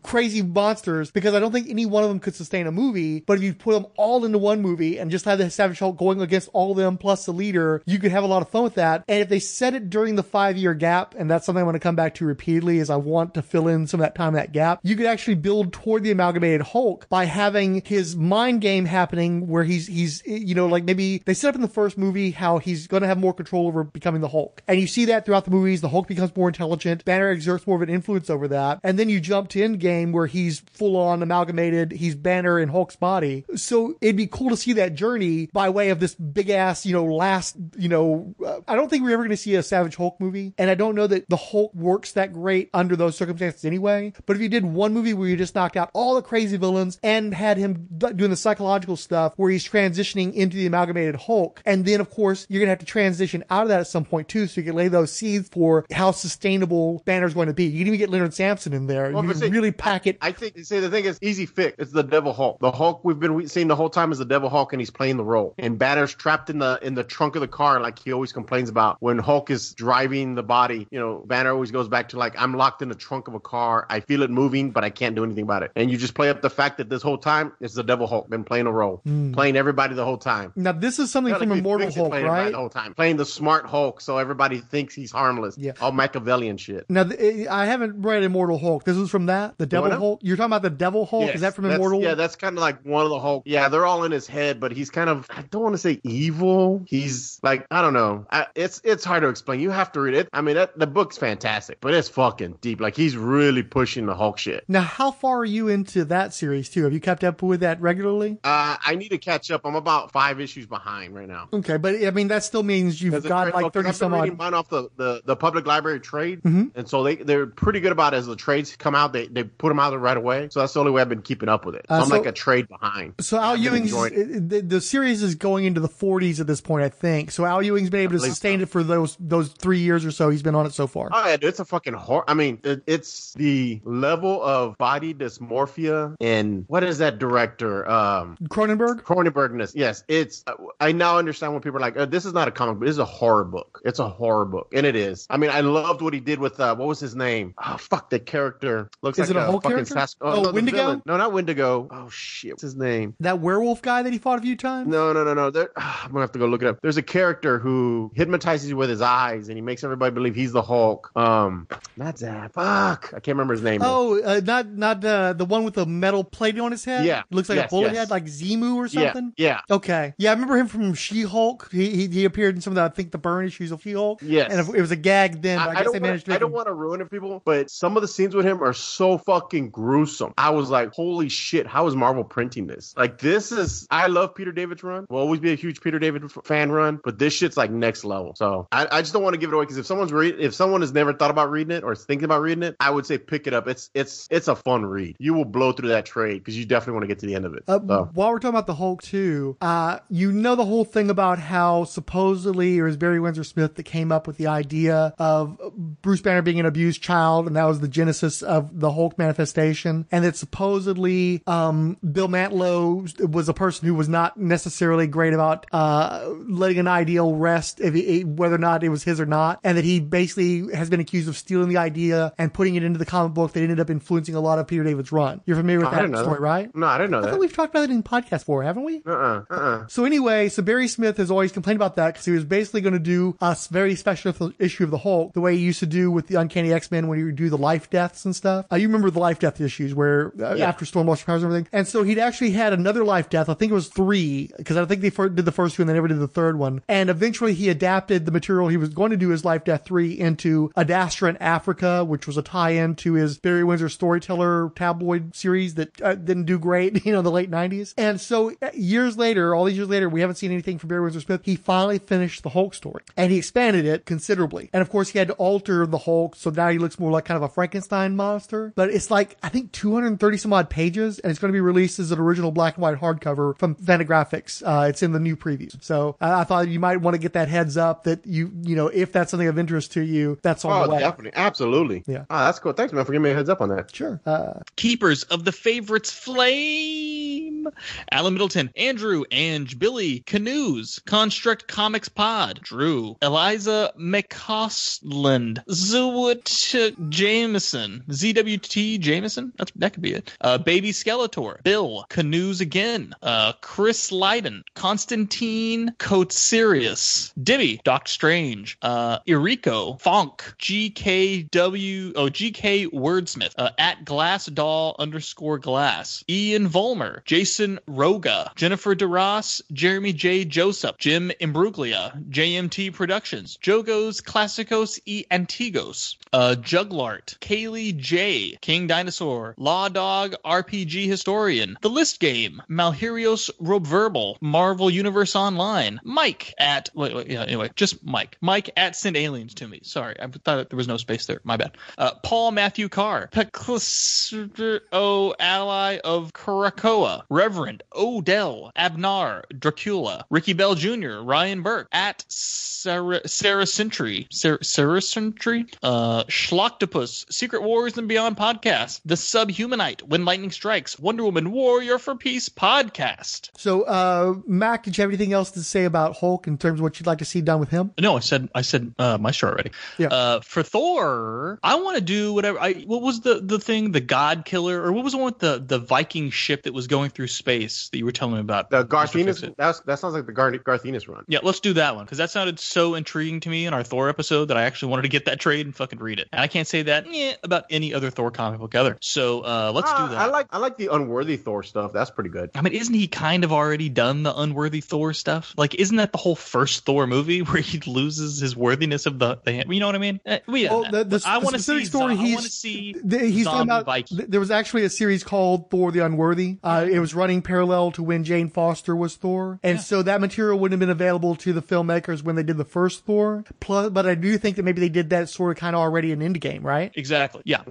crazy monsters, because I don't think any one of them could sustain a movie. But if you put them all into one movie and just have the Savage Hulk going against all of them plus the leader, you could have a lot of fun with that. And if they set it during the 5-year gap, and that's something I want to come back to repeatedly, is I want to fill in some of that time in that gap, you could actually build toward the amalgamated Hulk by having his mind game happening where he's like maybe they set up in the first movie how he's going to have more control over becoming the Hulk. And you see that throughout the movies. The Hulk becomes more intelligent. Banner exerts more of an influence over that. And then you jump to Endgame where he's full on amalgamated. He's Banner in Hulk's body. So it'd be cool to see that journey by way of this big ass, last, I don't think we're ever going to see a Savage Hulk movie. And I don't know that the Hulk works that great under those circumstances anyway. But if you did one movie where you just knocked out all the crazy villains and had him doing the psychological stuff where he's transitioning into the amalgamated Hulk, and then of course you're going to have to transition out of that at some point too, so you can lay those seeds for how sustainable Banner's going to be. You can even get Leonard Sampson in there. You can really pack it. I think, the thing is easy fix. It's the Devil Hulk. The Hulk we've been seeing the whole time is the Devil Hulk, and he's playing the role. And Banner's trapped in the trunk of the car, like he always complains about when Hulk is driving the body. Banner always goes back to like, I'm locked in the trunk of a car. I feel it moving, but I can't do anything about it. And you just play up the fact that this whole time it's the Devil Hulk been playing a role, playing everybody the whole time. Now this is something from Immortal Hulk, right? The whole time playing the smart Hulk, so everybody thinks he's harmless. Yeah, all Machiavellian shit. Now I haven't read Immortal Hulk. This is from the Devil Hulk. You're talking about the Devil Hulk? Yes, is that from Immortal? Yeah, that's kind of like one of the Hulk. Yeah, they're all in his head, but he's kind of, I don't want to say evil. He's like, I don't know. It's hard to explain. You have to read it. I mean, the book's fantastic, but it's fucking deep. Like he's really pushing the Hulk shit. Now, how far are you into that series too? Have you kept up with that regularly? I need to catch up. I'm about 5 issues behind right now. Okay, but I mean that still means you've got like 30 some odd. I've been reading mine off the public library trade, and so they're pretty good about it. As the trades come out, they put them out there right away. So that's the only way I've been keeping up with it. So I'm like a trade behind. So Al Ewing's the series is going into the 40s at this point, I think. So Al Ewing's been able to sustain it for those 3 years or so he's been on it so far. Oh yeah, it's a fucking horror. I mean, it's the level of body dysmorphia and what is that director? Cronenbergness. Yes, it's. I now understand when people are like, "This is not a comic book. This is a horror book." It's a horror book, and it is. I mean, I loved what he did with what was his name? Oh fuck, that character looks is like it a whole fucking character? no, Wendigo? No, not Wendigo. Oh shit, what's his name? That werewolf guy that he fought a few times? No. I'm gonna have to go look it up. There's a character who hypnotizes you with his eyes, and he makes everybody believe he's the Hulk. Not that. Fuck, I can't remember his name. Oh, not the one with the metal plate on his head. Yeah, looks like a bullet head, like Zemu or something. Yeah. Okay. Yeah, I remember him from She-Hulk. He appeared in some of the Burn issues of She-Hulk. Yes, and it was a gag then. But I guess they managed to. I don't want to ruin it for people, but some of the scenes with him are so fucking gruesome. I was like, holy shit, how is Marvel printing this? Like, this is. I love Peter David's run. Will always be a huge Peter David fan run, but this shit's like next level. So I just don't want to give it away, because if someone has never thought about reading it or is thinking about reading it, I would say pick it up. It's a fun read. You will blow through that trade because you definitely want to get to the end of it. While we're talking about the Hulk too, the whole thing about how supposedly it was Barry Windsor Smith that came up with the idea of Bruce Banner being an abused child, and that was the genesis of the Hulk manifestation, and that supposedly Bill Mantlo was a person who was not necessarily great about letting an ideal rest, whether or not it was his or not, and that he basically has been accused of stealing the idea and putting it into the comic book that ended up influencing a lot of Peter David's run. You're familiar with that story, right? No, I didn't know that. I thought we've talked about it in podcast before, haven't we? So anyway, Barry Smith has always complained about that because he was basically going to do a very special issue of the Hulk the way he used to do with the Uncanny X-Men when he would do the life deaths and stuff. You remember the life death issues where after Storm lost her powers and everything. And so he'd actually had another life death. I think it was 3, because I think they did the first 2 and they never did the third one. And eventually he adapted the material he was going to do as life death 3 into Adastra in Africa, which was a tie-in to his Barry Windsor Storyteller tabloid series that didn't do great, in the late 90s. And so years later, all these years later, we haven't seen anything from Barry Windsor Smith. He finally finished the Hulk story, and he expanded it considerably. And of course, he had to alter the Hulk, so now he looks more like kind of a Frankenstein monster. But it's like, I think 230 some odd pages, and it's going to be released as an original black and white hardcover from Fantagraphics. It's in the new previews. So I thought you might want to get that heads up that if that's something of interest to you, that's on the way. Definitely. Absolutely. Yeah. Oh, that's cool. Thanks, man, for giving me a heads up on that. Sure. Keepers of the Favorites Flame. Alan Middleton, Andrew, Ange, Billy, Canoes, Construct Comics Pod, Drew, Eliza McCausland, Zewit Jameson, ZWT Jameson, that could be it. Baby Skeletor, Bill, Canoes again, Chris Leiden, Constantine Coatsirius, Dibby, Doc Strange, Eriko, Fonk, GK Wordsmith, at @glassdoll_glass, Ian Volmer, Jason Roga, Jennifer DeRoss, Jeremy J. Joseph, Jim Imbruglia, JMT Productions, Jogos Classicos y Antigos, Juglart, Kaylee J, King Dinosaur, Law Dog, RPG Historian, The List Game, Malherios Robverbal, Marvel Universe Online, Mike at just Mike at Send Aliens to Me. Sorry, I thought there was no space there. My bad. Paul Matthew Carr, Peclisio Ally of Karakoa, Reverend Odell Abnar, Dracula, Ricky Bell Jr., Ryan Burke at Sarah Sentry, Schloctopus, Secret Wars and Beyond Podcast, The Subhumanite, When Lightning Strikes, Wonder Woman Warrior for Peace Podcast. So, Mac, did you have anything else to say about Hulk in terms of what you'd like to see done with him? No, I said my show already. Yeah. For Thor, I want to do whatever. What was the thing, the God Killer, or what was the one with the Viking ship that was going through space that you were telling me about? The Garthinus. That sounds like the Garthinus run. Yeah, let's do that one, because that sounded so intriguing to me in our Thor episode that I actually wanted to get that trade and fucking read it. And I can't say that about any other Thor comic book either. So let's do that. I like the Unworthy Thor stuff. That's pretty good. I mean, isn't he kind of already done the Unworthy Thor stuff? Like, isn't that the whole first Thor movie where he loses his worthiness of the hand? You know what I mean? I want to see story. He's talking about. Viking. There was actually a series called Thor the Unworthy. It was running parallel to when Jane Foster was Thor, and so that material wouldn't have been available to the filmmakers when they did the first Thor. But I do think that maybe they did that sort of kind of already in Endgame, right? Exactly. Yeah.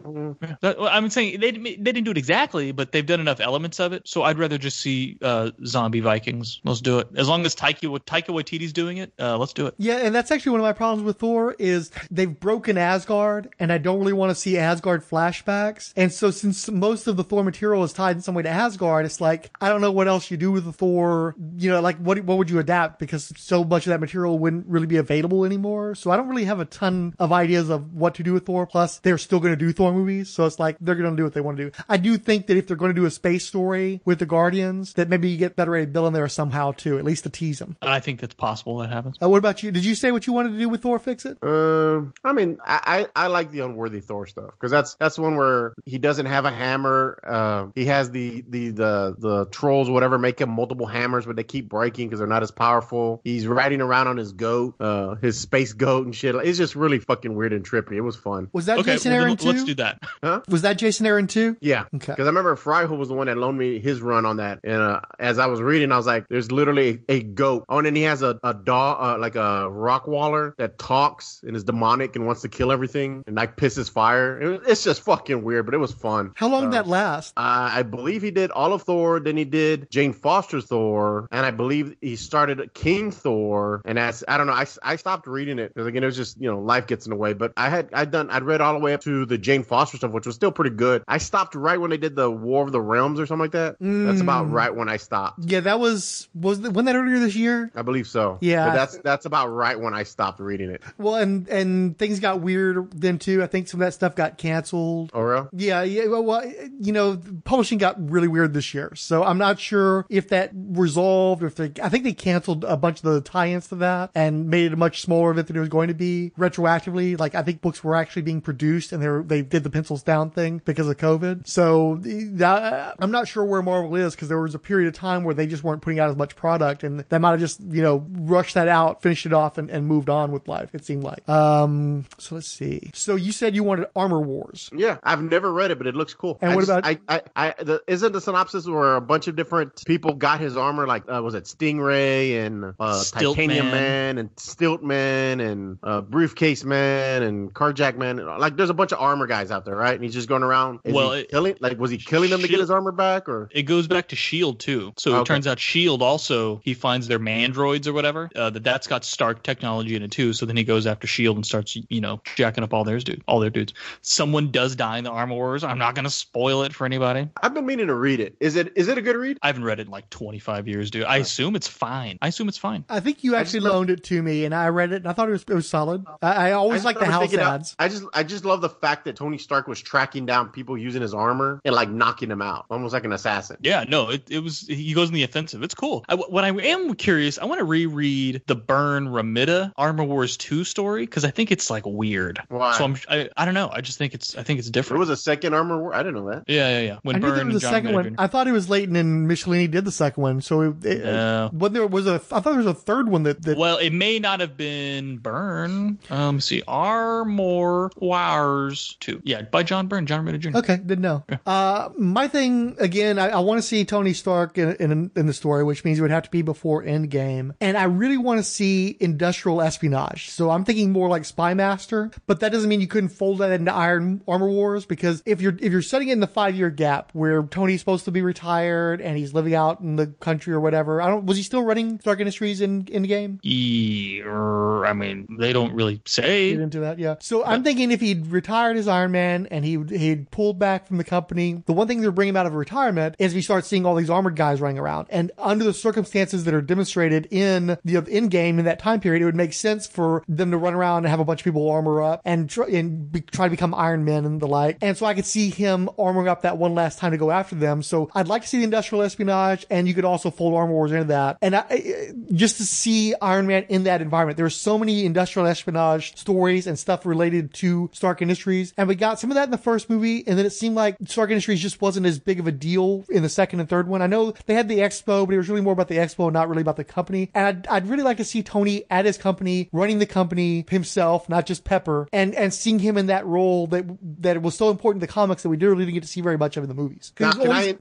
I'm saying they didn't do it exactly, but they've done enough elements of it. So I'd rather just see zombie Vikings. Let's do it. As long as Taika Waititi's doing it, let's do it. Yeah, and that's actually one of my problems with Thor is they've broken Asgard, and I don't really want to see Asgard flashbacks. And so since most of the Thor material is tied in some way to Asgard, it's like, I don't know what else you do with the Thor, like what would you adapt? Because so much of that material wouldn't really be available anymore. So I don't really have a ton of ideas of what to do with Thor. Plus, they're still going to do Thor movies. So it's like, they're going to do what they want to do. I do think that if they're going to do a space story with the Guardians, that maybe you get Better Ray Bill in there somehow too, at least to tease them. I think that's possible that happens. What about you? Did you say what you wanted to do with Thor Fix It? I mean, I like the Unworthy Thor stuff because that's one where he doesn't have a hammer. He has the trolls, whatever, make him multiple hammers, but they keep breaking because they're not as powerful. He's riding around on his goat, his space goat and shit. It's just really fucking weird and trippy. It was fun. Was that Jason Aaron too? Let's do that. Huh? Was that Jason Aaron too? Yeah. Okay. Because I remember Fryhood was the one that loaned me his run on that, and as I was reading, I was like, "There's literally a goat." Oh, and then he has a dog, like a rock waller that talks and is demonic and wants to kill everything and like pisses fire. It's just fucking weird, but it was fun. How long did that last? I believe he did all of Thor, then he did Jane Foster's Thor, and I believe he started King Thor. And I don't know, I stopped reading it because again, it was just, life gets in the way. But I'd read all the way up to the Jane Foster stuff, which was still pretty good. I stopped right when they did the War of the Realms or something like that. That's about right when I stopped. Yeah, that wasn't that earlier this year? I believe so. Yeah, but that's about right when I stopped reading it. Well, and things got weird then too. I think some of that stuff got canceled. Oh, really? Yeah. Well, publishing got really weird this year. So I'm not sure if that resolved or I think they canceled a bunch of the tie-ins to that and made it a much smaller event than it was going to be retroactively. Like, I think books were actually being produced and they did the pencils down thing because of COVID. So I'm not sure where Marvel is, because there was a period of time where they just weren't putting out as much product, and they might have just, rushed that out, finished it off, and moved on with life, it seemed like. So let's see. So you said you wanted Armor Wars. Yeah, I've never read it, but it looks cool. And isn't the synopsis where a bunch of different people got his armor? Like, was it Stingray and Titanium Man and Stilt Man and Briefcase Man and Carjack Man? Like, there's a bunch of armor guys out there, right? And he's just going around. Was he killing them to get his armor back? Or it goes back to S.H.I.E.L.D. too. So it turns out S.H.I.E.L.D. also, he finds their mandroids or whatever. That's got Stark technology in it too. So then he goes after S.H.I.E.L.D. and starts, jacking up all their dudes. Someone does die in the Armor Wars. I'm not going to spoil it for anybody. I've been meaning to read it. Is it a good read? I haven't read it in like 25 years, dude. I assume it's fine. I think you actually loaned it to me, and I read it, and I thought it was solid. I always like the house ads. I just love the fact that Tony Stark was tracking down people using his armor and like knocking them out, almost like an assassin. Yeah, no, it was. He goes in the offensive. It's cool. What I am curious, I want to reread the Byrne Romita Armor Wars 2 story, because I think it's like weird. Why? So I don't know. I think it's different. There was a second Armor War. I didn't know that. Yeah. When Byrne there was a second one. I thought it was Layton and Michelini did the second one. So when there was I thought there was a third one that. Well, it may not have been Byrne. See, Armor Wars 2. Yeah, by John Byrne, John Romita Jr. Okay, didn't know. Yeah. My thing again, I want to see Tony Stark in the story, which means it would have to be before Endgame, and I really want to see industrial espionage. So I'm thinking more like Spy Master, but that doesn't mean you couldn't fold that into Armor Wars, because if you're setting it in the 5-year gap where Tony's supposed to be retired and he's living out in the country or whatever, was he still running Stark Industries in the game? I mean, they don't really say. Get into that, yeah. So I'm thinking if he'd retired as Iron Man and he'd pulled back from the company, the one thing that would bring him out of retirement is we start seeing all these armored guys running around. And under the circumstances that are demonstrated in the in-game in that time period, it would make sense for them to run around and have a bunch of people armor up and try to become Iron Men and the like. And so I could see him armoring up that one last time to go after them. So I'd like to see the industrial espionage, and you could also fold Armor Wars into that. And just to see Iron Man in that environment. There are so many industrial espionage stories and stuff related to Stark Industries, and we got some of that in the first movie, and then it seemed like Stark Industries just wasn't as big of a deal in the second and third one. I know they had the expo, but it was really more about the expo, not really about the company. And I'd really like to see Tony at his company, running the company himself, not just Pepper, and seeing him in that role that was so important in the comics that we really didn't get to see very much of in the movies. Go ahead.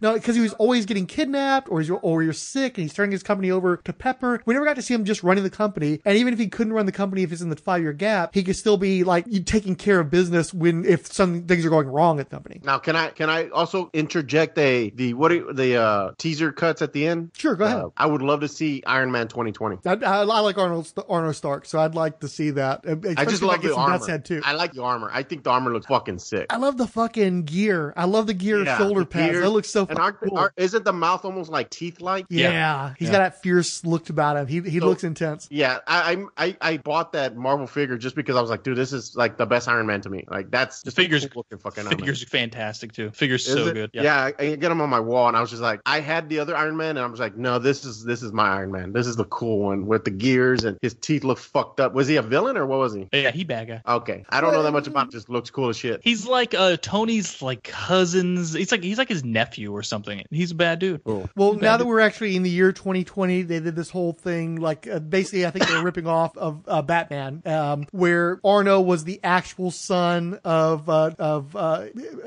No, because he was always getting kidnapped, or you're sick, and he's turning his company over to Pepper. We never got to see him just running the company. And even if he couldn't run the company, if it's in the 5-year gap, he could still be like taking care of business if some things are going wrong at the company. Now, can I also interject the teaser cuts at the end? Sure, go ahead. I would love to see Iron Man 2020. I like Arnold Stark, so I'd like to see that. I just love the armor. Too. I like the armor. I think the armor looks fucking sick. I love the fucking gear. I love the gear shoulder pads. That looks so fucking cool. Isn't the mouth almost like teeth-like? Yeah. He's got that fierce look about him. He looks intense. Yeah, I bought that Marvel figure just because I was like, dude, this is like the best Iron Man to me. Like, that's just figures cool looking fucking Iron Man. Figures fantastic too. Figures so good. Yeah, I get them on my wall, and I was just like, I had the other Iron Man, and I was like, no, this is my Iron Man. This is the cool one with the gears, and his teeth look fucked up. Was he a villain or what was he? Yeah, he bad guy. Okay, I don't know that much about it. Just looks cool as shit. He's like Tony's like cousins. He's like his nephew or something. He's a bad dude. Cool. Well, now that we're actually in the year 2020, they did this whole thing like basically I think they were ripping off of Batman, where Arno was the actual son of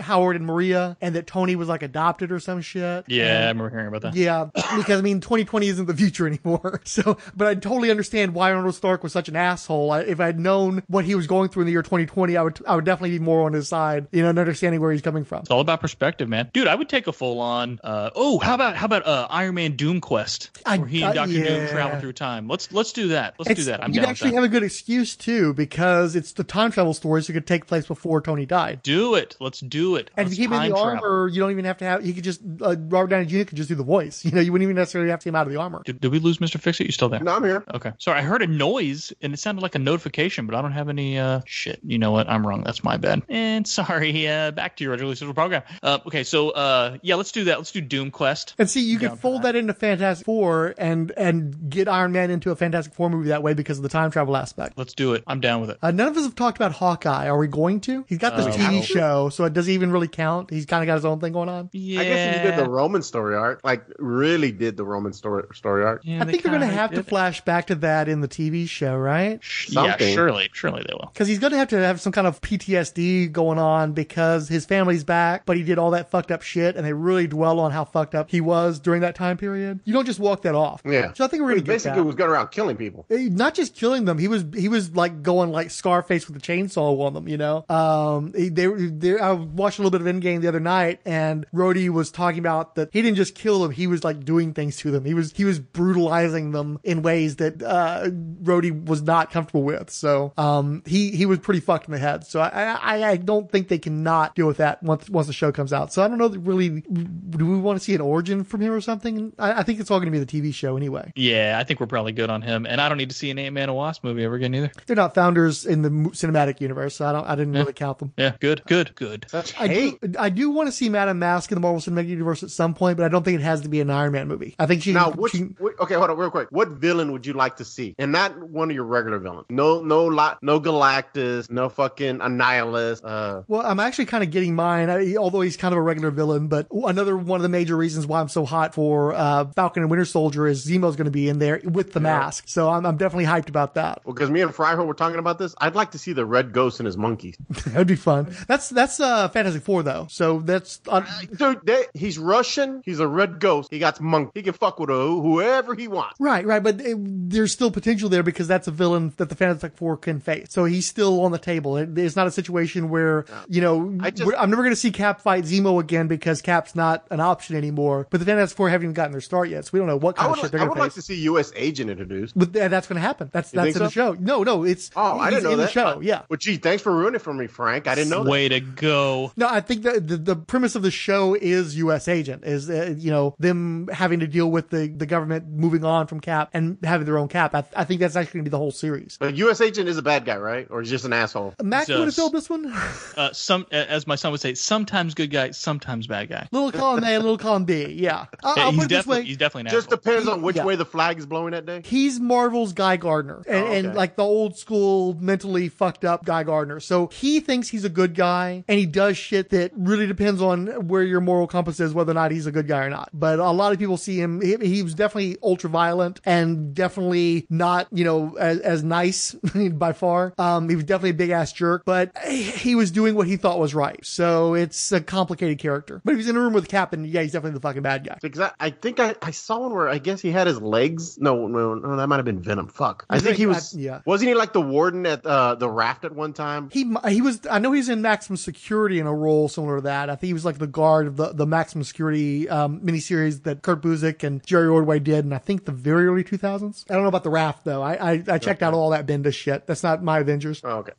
Howard and Maria, and that Tony was like adopted or some shit. Yeah, I remember hearing about that. Yeah, because I mean 2020 isn't the future anymore. So, but I totally understand why Arnold Stark was such an asshole. If I'd known what he was going through in the year 2020, I would definitely be more on his side, and understanding where he's coming from. It's all about perspective, man. Dude, I would take a full on. How about Iron Man Doom Quest, where he and Dr. Doom travel through time. Let's do that. Let's do that. You'd actually have a good excuse too, because it's the time travel story, so it could take place before Tony died. Do it. Let's do it. And if you keep him in the armor, you don't even have to have. He could just Robert Downey Jr. could just do the voice. You wouldn't even necessarily have to see him out of the armor. Did we lose Mr. Fix-It? You still there? No, I'm here. Okay. Sorry, I heard a noise and it sounded like a notification, but I don't have any shit. You know what? I'm wrong. That's my bad. And sorry. Back to your regularly scheduled program. Okay. So let's do that. Let's do Doom Quest. And see, you could fold that into Fantastic Four and get Iron Man into a Fantastic Four movie that way because of the time travel aspect. Let's do it. I'm down with it. None of us have talked about Hawkeye. Are we going to? He's got this TV show, so it doesn't even really count. He's kind of got his own thing going on. Yeah. I guess if you did the Roman story arc, like really did the Roman story arc. Yeah, I think they're going to have to flash back to that in the TV show, right? Yeah, surely they will. Because he's going to have some kind of PTSD going on because his family's back, but he did all that fucked up shit, and they really dwell on how fucked up he was during that time period. You don't just walk that off. Yeah. So I think we're going to get that. Basically was going around killing people. Not just killing them. He was like going like Scarface with a chainsaw on them, you know? I watched a little bit of Endgame the other night, and Rhodey was talking about that he didn't just kill them, he was like doing things to them. He was brutalizing them in ways that Rhodey was not comfortable with. So he was pretty fucked in the head. So I don't think they cannot deal with that once the show comes out. So I don't know really, do we want to see an origin from him or something? I think it's all going to be the TV show anyway. Yeah, I think we're probably good on him, and I don't need to see an Ant-Man and Wasp movie ever again either. They're not founders in the cinematic universe, so I didn't really count them. Yeah, good. I do want to see Madame Mask in the Marvel Cinematic Universe at some point, but I don't think it has to be an Iron Man movie. I think okay, hold on real quick. What villain would you like to see? And not one of your regular villains. No Galactus, no fucking Annihilus. Well, I'm actually kind of getting mine, although he's kind of a regular villain, but another one of the major reasons why I'm so hot for Falcon and Winter Soldier is Zemo's going to be in there with the mask. So I'm definitely hyped about that. Well, because me and Fryho were talking about this, I'd like to see the Red Ghost and his monkeys. That'd be fun. That's Fantastic Four though. So that's dude. He's Russian. He's a Red Ghost. He got monkey. He can fuck with whoever he wants. Right. But there's still potential there because that's a villain that the Fantastic Four can face. So he's still on the table. It's not a situation where I'm never going to see Cap fight Zemo again because Cap's not an option anymore. But the Fantastic Four haven't even gotten their start yet, so we don't know what kind of shit they're going to face. I would like to see U.S. Agent introduced. But that's going to happen. That's in the show. No, it's I didn't know in that. The show. Yeah. Well, gee, thanks for ruining it for me, Frank. I didn't know that. Way to go. No, I think that the premise of the show is U.S. Agent, is them having to deal with the government moving on from Cap and having their own Cap. I think that's actually going to be the whole series. But U.S. Agent is a bad guy, right? Or he's just an asshole? Mac would have filled this one. As my son would say, sometimes good guy, sometimes bad guy. Little column A, little column B. Yeah. He's definitely an asshole. Just depends on which way the flag is blowing that day. He's Marvel's Guy Gardner, and like the old school, mentally fucked up Guy Gardner. So he thinks he's a good guy, and he does shit that really depends on where your moral compass is, whether or not he's a good guy or not. But a lot of people see him. He was definitely ultra violent and definitely not, as nice by far. He was definitely a big ass jerk, but he was doing what he thought was right. So it's a complicated character. But if he's in a room with Cap, and he's definitely the fucking bad guy. Because I think I saw one where I guess he had his legs. No, that might have been Venom. Fuck. I think he was. Wasn't he like the warden at the raft at one time? He was. I know he's in Maximum Security in a role similar to that. I think he was like the guard of the Maximum Security miniseries that Kurt Busiek and Jerry Ordway did, and I think the very early 2000s. I don't know about the raft though. I checked out all that Bendis shit. That's not my Avengers. Oh, okay.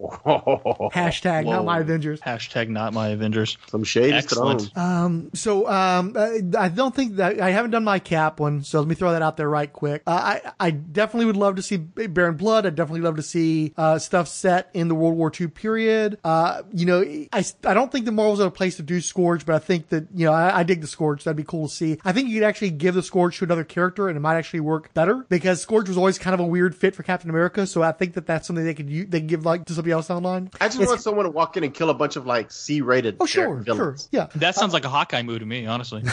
Hashtag not my Avengers. Hashtag not my Avengers. Some shade. Excellent. I don't think that I haven't done my Cap one, so let me throw that out there right quick. I definitely would love to see Baron Blood. I'd definitely love to see stuff set in the World War II period. I don't think the Marvel's at a place to do Scourge, but I think that, I dig the Scourge. That'd be cool to see. I think you could actually give the Scourge to another character and it might actually work better because Scourge was always kind of a weird fit for Captain America. So I think that that's something they could give like to somebody else down the line. I just want someone to walk in and kill a bunch of like C-rated villains. Yeah. That sounds like a Hawkeye move to me, honestly.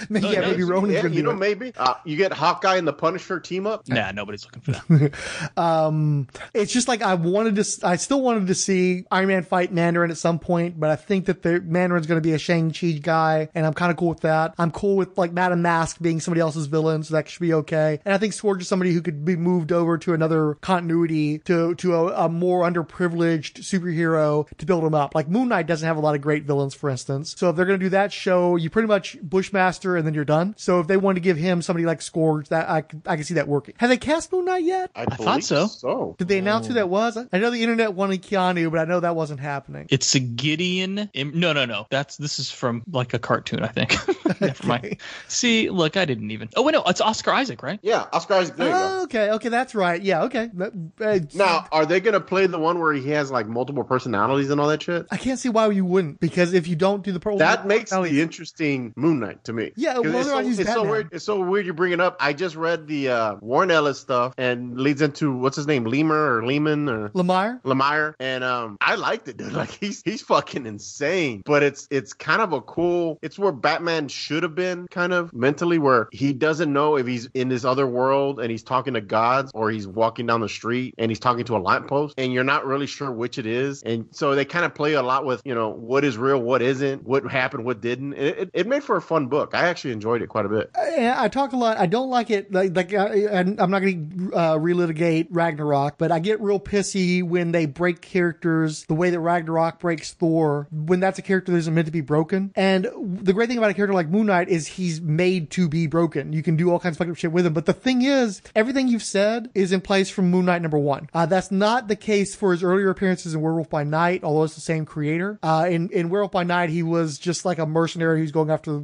Maybe Ronan's gonna do it. Maybe. You get Hawkeye and the Punisher team up? Nah, nobody's looking for that. It's just like I still wanted to see Iron Man fight Mandarin at some point, but I think that Mandarin's going to be a Shang-Chi guy, and I'm kind of cool with that. I'm cool with like Madame Mask being somebody else's villain, so that should be okay. And I think Scourge is somebody who could be moved over to another continuity to a more underprivileged superhero to build him up. Like Moon Knight doesn't have a lot of great villains, for instance. So if they're going to do that show, you pretty much Bushmaster and then you're done. So if they want to give him somebody like Scourge, that I can see that working. Have they cast Moon Knight yet? I thought so. Did they announce who that was? I know the internet wanted Keanu, but I know that wasn't happening. It's a Gideon. No. This is from like a cartoon, I think. Never mind. See, look, I didn't even. Oh wait, no, it's Oscar Isaac, right? Yeah, Oscar Isaac. There you go. Okay, that's right. Yeah, okay. Now, are they gonna play the one where he has like multiple personalities and all that shit? I can't see why you wouldn't, because if you don't do the that makes the interesting Moon Knight to me. Yeah, 'Cause whether or not he's it's so Batman. weird. It's so weird you bring it up. I just read the Warren Ellis stuff and leads into what's his name, Lemire or Lehman or Lemire, and I liked it, dude. Like he's fucking insane. But it's kind of a cool. It's where Batman should have been, kind of mentally, where he doesn't know if he's in this other world and he's talking to gods or he's walking down the street and he's talking to a lamppost, and you're not really sure which it is. And so they kind of play a lot with, what is real, what isn't, what happened, what didn't. It made for a fun book. I actually enjoyed it quite a bit. I talk a lot. I don't like it. I'm not going to relitigate Ragnarok, but I get real pissy when they break characters the way that Ragnarok breaks Thor, when that's a character that isn't meant to be broken. And the great thing about a character like Moon Knight is he's made to be broken. You can do all kinds of fucked up shit with him. But the thing is, everything you've said is in place from Moon Knight #1. That's not the case for his earlier appearances in Werewolf by Night, although it's the same creator. In Werewolf by Night, he was just like a mercenary who's going after,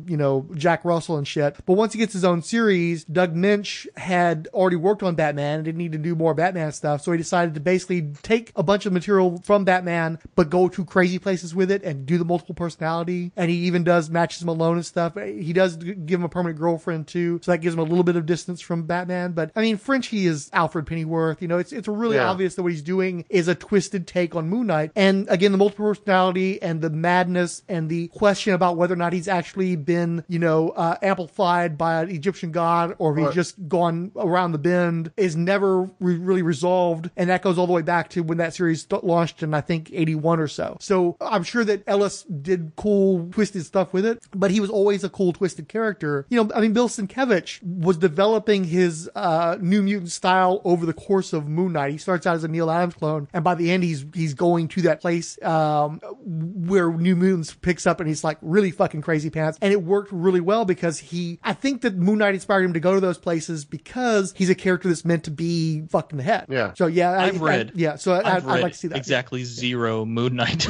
Jack Russell and shit. But once he gets his own series, Doug Minch had already worked on Batman and didn't need to do more Batman stuff. So he decided to basically take a bunch of material from Batman, but go to crazy places with it and do the multiple personality. And he even does matches him alone and stuff. He does give him a permanent girlfriend too. So that gives him a little bit of distance from Batman. But I mean, Frenchie is Alfred Pennyworth. It's really obvious that what he's doing is a twisted take on Moon Knight. And again, the multiple personality and the madness and the question about whether or not he's actually been, amplified by an Egyptian god or if he's just gone around the bend is never really resolved. And that goes all the way back to when that series launched in, I think, 81 or so. So I'm sure that Ellis did cool, twisted stuff with it, but he was always a cool, twisted character. Bill Sienkiewicz was developing his New Mutant style over the course of Moon Knight. He starts out as a Neil Adams clone, and by the end, he's going to that place where New Mutants picks up, and he's like really fucking crazy pants. And it worked really well because I think that Moon Knight inspired him to go to those places because he's a character that's meant to be fucked in the head. Yeah. So yeah, I'd like to see that. Exactly zero Moon Knight.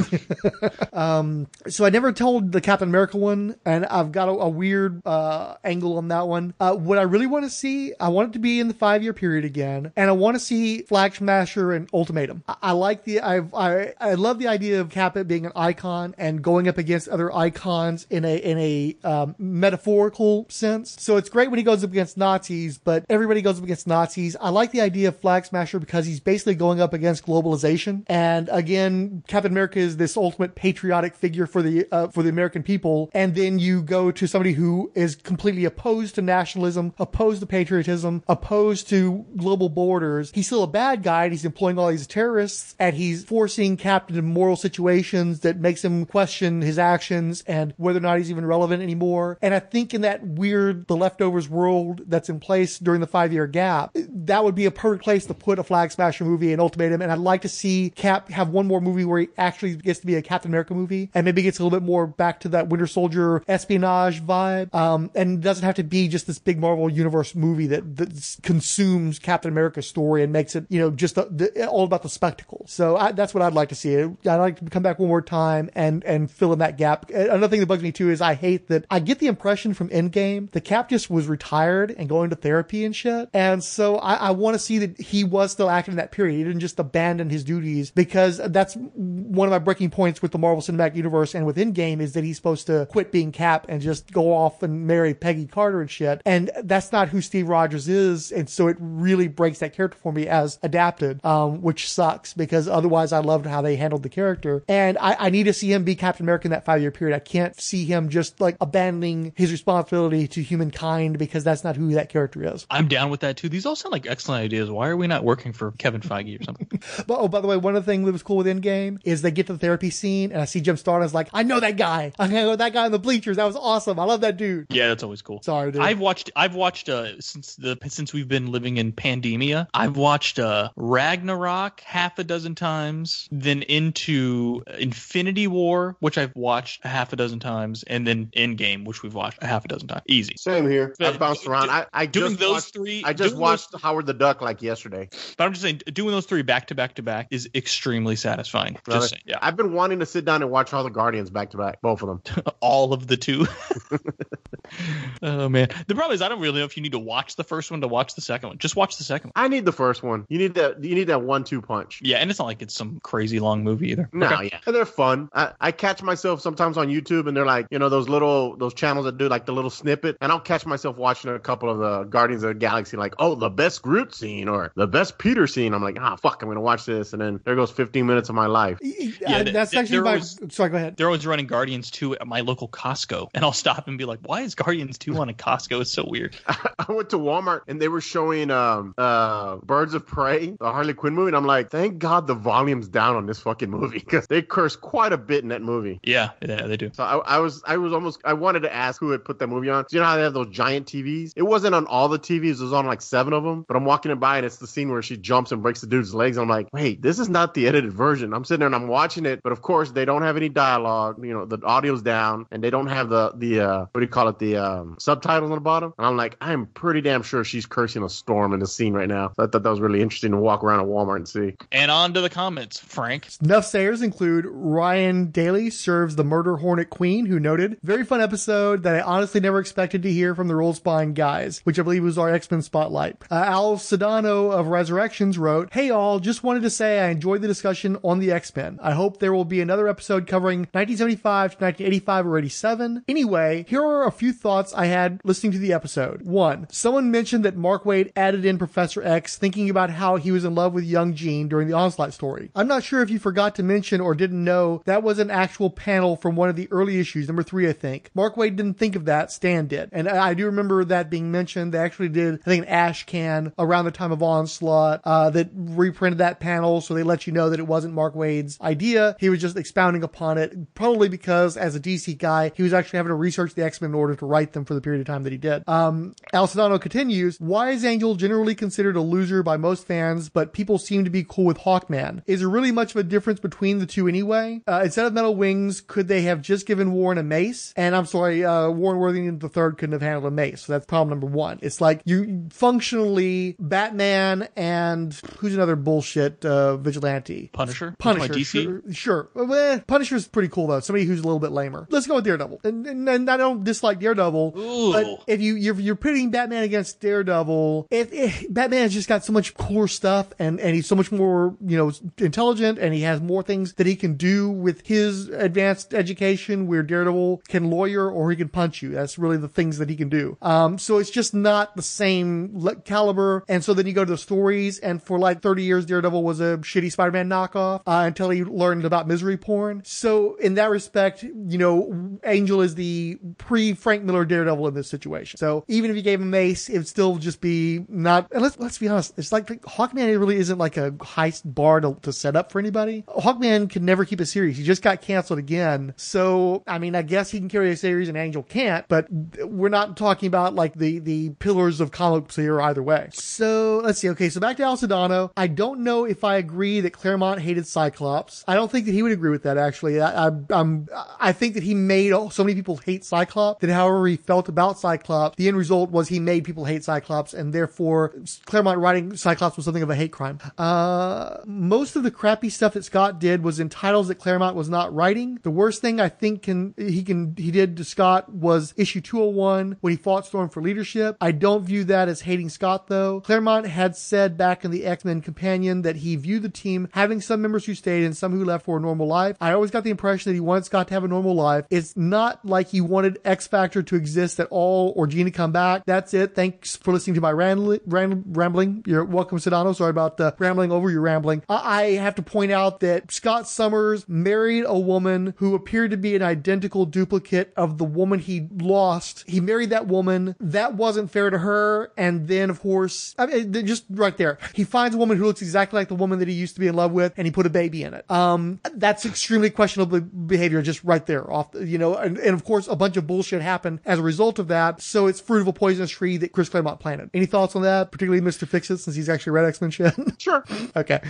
So I never told the Captain America one, and I've got a weird angle on that one. What I really want to see, I want it to be in the 5-year period again, and I want to see Flag Smasher and Ultimatum. I love the idea of Cap being an icon and going up against other icons in a metaphorical sense. So it's great when he goes up against Nazis, but everybody goes up against Nazis. I like the idea of Flag Smasher because he's basically going up against globalization. And again, Captain America is this ultimate patriotic figure for the American people. And then you go to somebody who is completely opposed to nationalism, opposed to patriotism, opposed to global borders. He's still a bad guy, and he's employing all these terrorists, and he's forcing Cap into moral situations that makes him question his actions and whether or not he's even relevant anymore. And I think in that weird The Leftovers world that's in place during the 5-year gap, that would be a perfect place to put a Flag Smasher movie and Ultimatum. And I'd like to see Cap have one more movie where he actually gets to be a Captain America movie and maybe gets a little bit more back to that Winter Soldier espionage vibe. And doesn't have to be just this big Marvel Universe movie that consumes Captain America's story and makes it, just all about the spectacle. So that's what I'd like to see. I'd like to come back one more time and fill in that gap. Another thing that bugs me too is I hate that I get the impression from Endgame the Cap just was retired and going to therapy and shit. And so I want to see that he was still active in that period. He didn't just abandon his duties, because that's one of my breaking points with the Marvel Cinematic Universe and with Endgame is that he's supposed to quit being Cap and just go off and marry Peggy Carter and shit. And that's not who Steve Rogers is. And so it really breaks that character for me as adapted, which sucks because otherwise I loved how they handled the character. And I need to see him be Captain America in that 5-year period. I can't see him just like abandoning his responsibility to humankind because that's not who that character is. I'm down with that too. These all sound like excellent ideas. Why are we not working for Kevin Feige or something? But by the way, one of the things that was cool with Endgame is they get to the therapy scene and I see Jim Stardust like, I know that guy. I know that guy in the bleachers. That was awesome. I love that dude. Yeah, that's always cool. Sorry, dude. I've watched since we've been living in pandemia, I've watched Ragnarok half a dozen times, then into Infinity War, which I've watched a half a dozen times, and then Endgame, which we've watched a half a dozen times. Easy. Same here. I bounced around. I just watched Howard the Duck like yesterday. But I'm just saying, doing those three back to back to back is extremely satisfying. Really? Just saying, yeah. I've been wanting to sit down and watch all the Guardians back to back, both of them. All of the two. Oh man, the problem is I don't really know if you need to watch the first one to watch the second one. Just watch the second one. I need the first one. You need that 1-2 punch. Yeah, and it's not like it's some crazy long movie either. No, Okay. yeah. And they're fun. I catch myself sometimes on YouTube and they're like, those channels that do like the little snippet. And I'll catch myself watching a couple of the Guardians of the Galaxy, like, oh, the best Groot scene or the best Peter scene. I'm like, fuck, I'm going to watch this. And then there goes 15 minutes of my life. Yeah, that's actually sorry, go ahead. They're always running Guardians 2 at my local Costco. And I'll stop and be like, why is Guardians 2 on a Costco? It's so weird. I went to Walmart and they were showing Birds of Prey, the Harley Quinn movie. And I'm like, thank God the volume's down on this fucking movie because they curse quite a bit in that movie. Yeah, they do. So I wanted to ask who had put that movie on. So you know how they have those giant TVs? It wasn't on all the TVs. It was on like 7 of them. But I'm walking it by and it's the scene where she jumps and breaks the dude's legs. I'm like, wait, this is not the edited version. I'm sitting there and I'm watching it. But of course, they don't have any dialogue. The audio's down and they don't have the what do you call it? The subtitles on the bottom. And I'm like, I'm pretty damn sure she's cursing a storm in the scene right now. So I thought that was really interesting to walk around at Walmart and see. And on to the comments, Frank. Enough sayers include Ryan Daly serves the Murder Hornet Queen, who noted, very fun episode that I honestly never expected to hear from the Roll Spine guys, which I believe was our X-Men spotlight. Al Sedano of Resurrections wrote, hey all, just wanted to say I enjoyed the discussion on the X-Men. I hope there will be another episode covering 1975 to 1985 or 87. Anyway, here are a few thoughts I had listening to the episode. 1. Someone mentioned that Mark Waid added in Professor X thinking about how he was in love with young Jean during the Onslaught story. I'm not sure if you forgot to mention or didn't know that was an actual panel from one of the early issues, number 3, I think. Mark Waid didn't think of that, Stan did. And I do remember that being mentioned. They actually did, I think, an ash can around the time of Onslaught that reprinted that panel, so they let you know that it wasn't Mark Waid's idea. He was just expounding upon it, probably because as a DC guy, he was actually having to research the X-Men in order to write them for the period of time that he did. Al Sedano continues, why is Angel generally considered a loser by most fans, but people seem to be cool with Hawkman? Is there really much of a difference between the two anyway? Instead of metal wings, could they have just given Warren a mace? And I'm sorry, Warren Worthington III couldn't have handled a mace. So that's problem number 1. It's like you functionally Batman and who's another bullshit vigilante? Punisher? DC? Sure. Well, Punisher's pretty cool though. Somebody who's a little bit lamer. Let's go with Daredevil. And I don't dislike Daredevil, but if you're pitting Batman against Daredevil, if Batman's just got so much core stuff and he's so much more, intelligent and he has more things that he can do with his advanced education where Daredevil can lawyer or he can punch you. That's really the things that he can do. So it's just not the same caliber. And so then you go to the stories and for like 30 years, Daredevil was a shitty Spider-Man knockoff until he learned about misery porn. So in that respect, Angel is the pre-Frank Miller Daredevil in this situation. So even if you gave him Mace, it would still just be not, and let's be honest, it's like Hawkman really isn't like a heist bar to set up for anybody. Hawkman can never keep a series. He just got canceled again. So, I mean, I guess he can carry a series and Angel can't, but we're not talking about like the pillars of comics here either way. So let's see. Okay. So back to Al Sedano. I don't know if I agree that Claremont hated Cyclops. I don't think that he would agree with that actually. I think that he made so many people hate Cyclops that however he felt about Cyclops, the end result was he made people hate Cyclops and therefore Claremont writing Cyclops was something of a hate crime. Most of the crappy stuff that Scott did was in titles that Claremont was not writing. The worst thing I think he did to Scott was issue 201 when he fought Storm for leadership. I don't view that as hating Scott though. Claremont had said back in the X-Men Companion that he viewed the team having some members who stayed and some who left for a normal life. I always got the impression that he wanted Scott to have a normal life. It's not like he wanted X-Factor to exist at all or Jean to come back. That's it. Thanks for listening to my rambling. You're welcome, Sedano. Sorry about rambling over your rambling. I have to point out that Scott Summers married a woman who appeared to be an identical duplicate of the woman he lost. He married that woman. That wasn't fair to her. And then, of course, I mean, just right there, he finds a woman who looks exactly like the woman that he used to be in love with, and he put a baby in it. That's extremely questionable behavior just right there. And of course, a bunch of bullshit happened as a result of that. So it's fruit of a poisonous tree that Chris Claremont planted. Any thoughts on that, particularly Mr. Fix-It, since he's actually read X-Men shit? Sure. Okay.